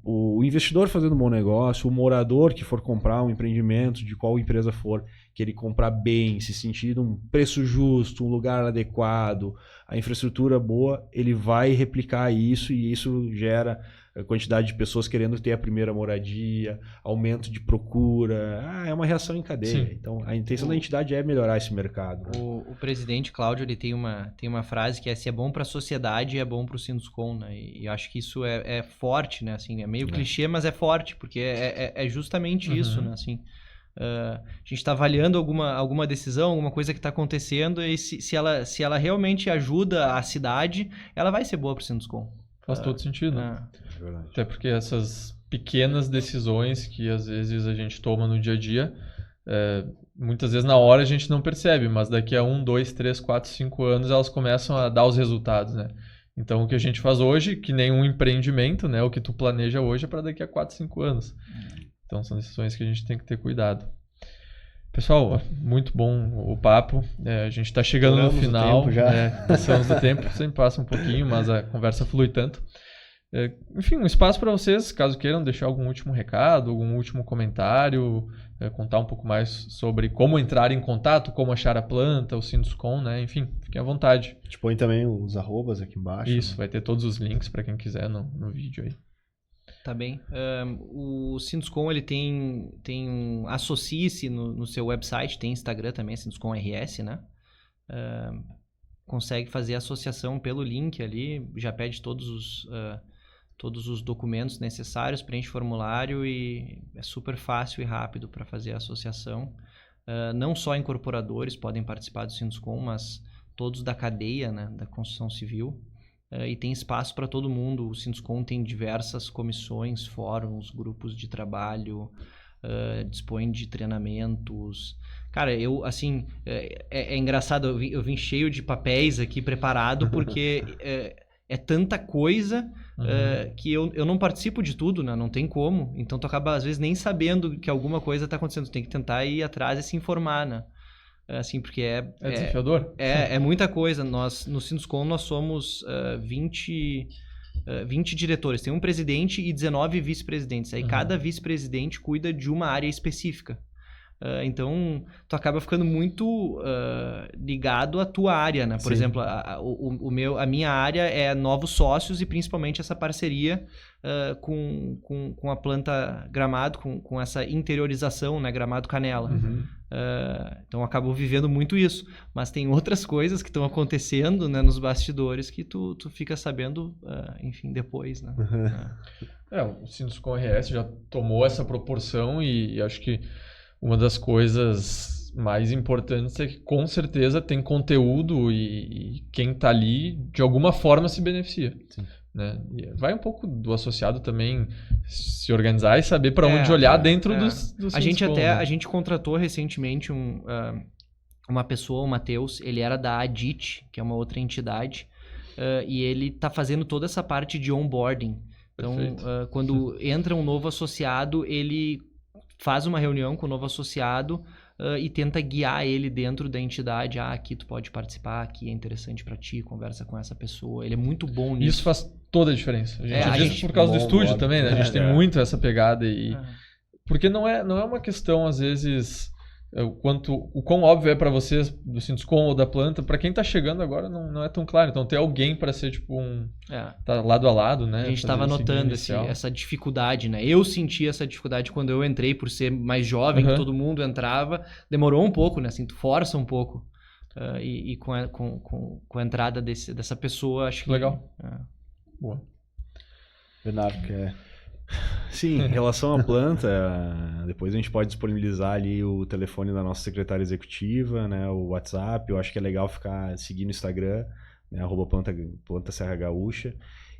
Speaker 3: O investidor fazendo um bom negócio, o morador que for comprar um empreendimento, de qual empresa for, que ele comprar bem, se sentir um preço justo, um lugar adequado, a infraestrutura boa, ele vai replicar isso e isso gera a quantidade de pessoas querendo ter a primeira moradia, aumento de procura, é uma reação em cadeia. Sim. Então, a intenção da entidade é melhorar esse mercado. Né?
Speaker 2: O presidente Cláudio ele tem uma frase que é: se é bom para a sociedade, é bom para o Sinduscom, né? E acho que isso é forte, né? Assim, é meio clichê, mas é forte, porque é justamente isso, né? Assim, a gente está avaliando alguma decisão, alguma coisa que está acontecendo, e se ela realmente ajuda a cidade, ela vai ser boa para o Sinduscom.
Speaker 1: Faz todo sentido. Até porque essas pequenas decisões que às vezes a gente toma no dia a dia, muitas vezes na hora a gente não percebe, mas daqui a 1, 2, 3, 4, 5 anos elas começam a dar os resultados, né? Então o que a gente faz hoje, que nem um empreendimento, né? O que tu planeja hoje é para daqui a 4, 5 anos. Então são decisões que a gente tem que ter cuidado. Pessoal, muito bom o papo. A gente está chegando no final. Passamos do tempo, sempre passa um pouquinho, mas a conversa flui tanto. Enfim, um espaço para vocês, caso queiram deixar algum último recado, algum último comentário, contar um pouco mais sobre como entrar em contato, como achar a planta, o Sinduscom, né? Enfim, fiquem à vontade.
Speaker 4: A gente põe também os arrobas aqui embaixo.
Speaker 1: Isso,
Speaker 4: né?
Speaker 1: vai ter todos os links para quem quiser no vídeo aí.
Speaker 2: Tá bem. O Sinduscom, ele tem um associe-se no seu website, tem Instagram também, Sinduscom RS, né? Consegue fazer associação pelo link ali, já pede todos os documentos necessários, preenche formulário e é super fácil e rápido para fazer a associação. Não só incorporadores podem participar do Sinduscom, mas todos da cadeia, né, da construção civil. E tem espaço para todo mundo. O Sinduscom tem diversas comissões, fóruns, grupos de trabalho, dispõe de treinamentos. Cara, é engraçado, eu vim cheio de papéis aqui preparado, porque é tanta coisa que eu não participo de tudo, né? Não tem como. Então tu acaba, às vezes, nem sabendo que alguma coisa está acontecendo. Tu tem que tentar ir atrás e se informar, né? Assim, porque é
Speaker 1: desafiador?
Speaker 2: É muita coisa. Nós, no Sinduscom, nós somos 20 diretores. Tem um presidente e 19 vice-presidentes. Aí cada vice-presidente cuida de uma área específica. Então, tu acaba ficando muito ligado à tua área, né? Por exemplo, a minha área é novos sócios e principalmente essa parceria com a planta Gramado, com essa interiorização, né? Gramado Canela. Então, eu acabo vivendo muito isso. Mas tem outras coisas que estão acontecendo, né, nos bastidores que tu fica sabendo, enfim, depois, né?
Speaker 1: O Sinduscom RS já tomou essa proporção e acho que uma das coisas mais importantes é que com certeza tem conteúdo e quem está ali de alguma forma se beneficia. Né? E vai um pouco do associado também se organizar e saber para onde olhar dentro do Sinduscom.
Speaker 2: A gente contratou recentemente uma pessoa, o Matheus, ele era da ADIT, que é uma outra entidade, e ele está fazendo toda essa parte de onboarding. Então, quando entra um novo associado, ele faz uma reunião com o novo associado e tenta guiar ele dentro da entidade. Aqui tu pode participar, aqui é interessante para ti, conversa com essa pessoa. Ele é muito bom nisso.
Speaker 1: Isso faz toda a diferença. A gente por causa do estúdio também, né? A gente tem muito essa pegada. Porque não é uma questão, às vezes, o quão óbvio é para vocês do Sinduscom ou da planta. Para quem tá chegando agora não é tão claro. Então ter alguém para ser tipo tá lado a lado, né?
Speaker 2: A gente estava notando essa dificuldade, né? Eu senti essa dificuldade quando eu entrei, por ser mais jovem, que todo mundo entrava. Demorou um pouco, né? Assim, tu força um pouco. E com a entrada dessa pessoa, acho que...
Speaker 1: Legal. Boa.
Speaker 4: Bernardo, quer...
Speaker 3: Sim, em relação à planta, depois a gente pode disponibilizar ali o telefone da nossa secretária executiva, né, o WhatsApp. Eu acho que é legal seguir no Instagram, né, @planta Serra Gaúcha.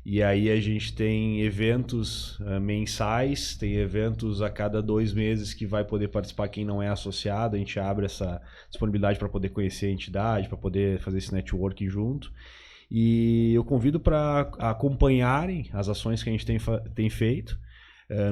Speaker 3: E aí a gente tem eventos mensais, tem eventos a cada 2 meses que vai poder participar quem não é associado. A gente abre essa disponibilidade para poder conhecer a entidade, para poder fazer esse networking junto. E eu convido para acompanharem as ações que a gente tem feito.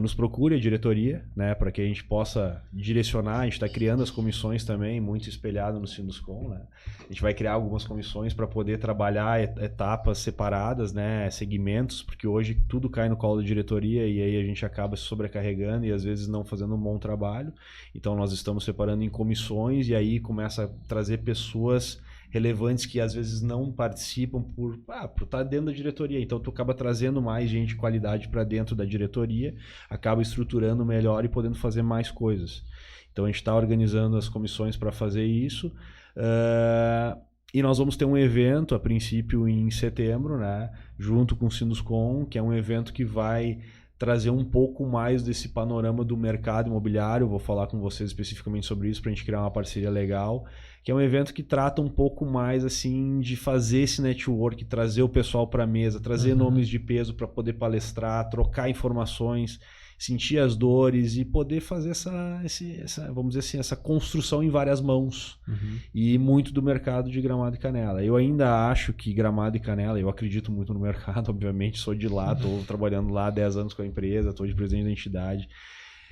Speaker 3: Nos procure a diretoria, né, para que a gente possa direcionar. A gente está criando as comissões também, muito espelhado no Sinduscom, né? A gente vai criar algumas comissões para poder trabalhar etapas separadas, né, segmentos, porque hoje tudo cai no colo da diretoria e aí a gente acaba se sobrecarregando e às vezes não fazendo um bom trabalho. Então nós estamos separando em comissões e aí começa a trazer pessoas relevantes que às vezes não participam por estar dentro da diretoria. Então tu acaba trazendo mais gente de qualidade para dentro da diretoria, acaba estruturando melhor e podendo fazer mais coisas. Então a gente está organizando as comissões para fazer isso. E nós vamos ter um evento, a princípio em setembro, né, junto com o Sinduscom, que é um evento que vai trazer um pouco mais desse panorama do mercado imobiliário. Vou falar com vocês especificamente sobre isso para a gente criar uma parceria legal, que é um evento que trata um pouco mais assim de fazer esse network, trazer o pessoal para a mesa, trazer nomes de peso para poder palestrar, trocar informações, sentir as dores e poder fazer essa vamos dizer assim, essa construção em várias mãos. E muito do mercado de Gramado e Canela. Eu ainda acho que Gramado e Canela, eu acredito muito no mercado, obviamente, sou de lá, estou trabalhando lá há 10 anos com a empresa, estou de presidente da entidade.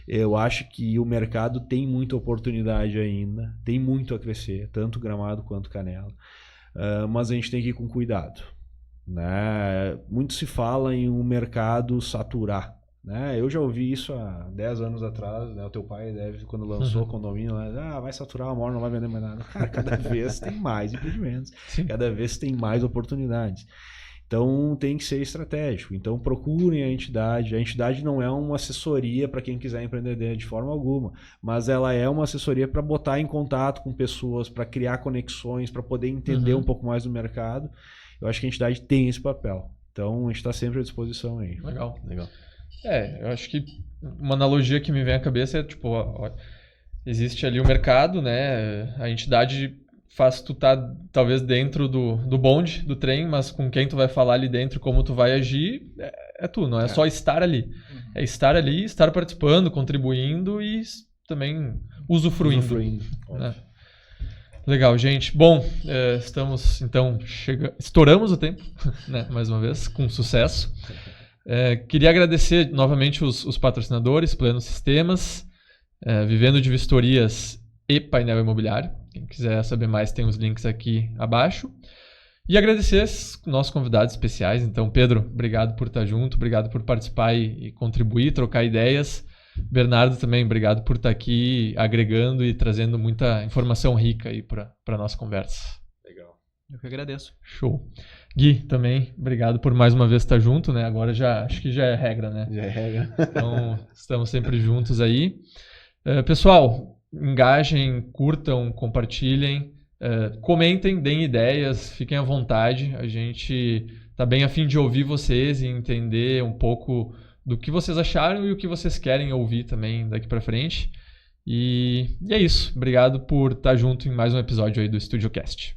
Speaker 3: Eu acho que o mercado tem muita oportunidade ainda, tem muito a crescer, tanto Gramado quanto Canela. Mas a gente tem que ir com cuidado. né? Muito se fala em um mercado saturar. Né? Eu já ouvi isso há 10 anos atrás, né? O teu pai deve, quando lançou o condomínio, vai saturar, uma hora não vai vender mais nada. Cara, cada vez tem mais empreendimentos, cada vez tem mais oportunidades. Então tem que ser estratégico. Então procurem a entidade. A entidade não é uma assessoria para quem quiser empreender de forma alguma, mas ela é uma assessoria para botar em contato com pessoas, para criar conexões, para poder entender um pouco mais do mercado. Eu acho que a entidade tem esse papel. Então a gente está sempre à disposição aí.
Speaker 1: Legal. Eu acho que uma analogia que me vem à cabeça é, tipo, existe ali o mercado, né? A entidade faz tu estar, talvez, dentro do bonde, do trem, mas com quem tu vai falar ali dentro, como tu vai agir, é tu, não é só estar ali. É estar ali, estar participando, contribuindo e também usufruindo. Né? Legal, gente. Bom, estamos, então, estouramos o tempo, né? Mais uma vez, com sucesso. Queria agradecer novamente os patrocinadores, Pleno Sistemas, Vivendo de Vistorias e Painel Imobiliário. Quem quiser saber mais tem os links aqui abaixo. E agradecer os nossos convidados especiais. Então, Pedro, obrigado por estar junto, obrigado por participar e contribuir, trocar ideias. Bernardo também, obrigado por estar aqui agregando e trazendo muita informação rica aí para a nossa conversa.
Speaker 3: Legal.
Speaker 2: Eu que agradeço.
Speaker 1: Show. Gui, também, obrigado por mais uma vez estar junto, né? Agora acho que já é regra, né?
Speaker 4: Já é regra.
Speaker 1: Então, estamos sempre juntos aí. Pessoal, engajem, curtam, compartilhem, comentem, deem ideias, fiquem à vontade. A gente está bem a fim de ouvir vocês e entender um pouco do que vocês acharam e o que vocês querem ouvir também daqui para frente. E é isso. Obrigado por estar junto em mais um episódio aí do StudioCast.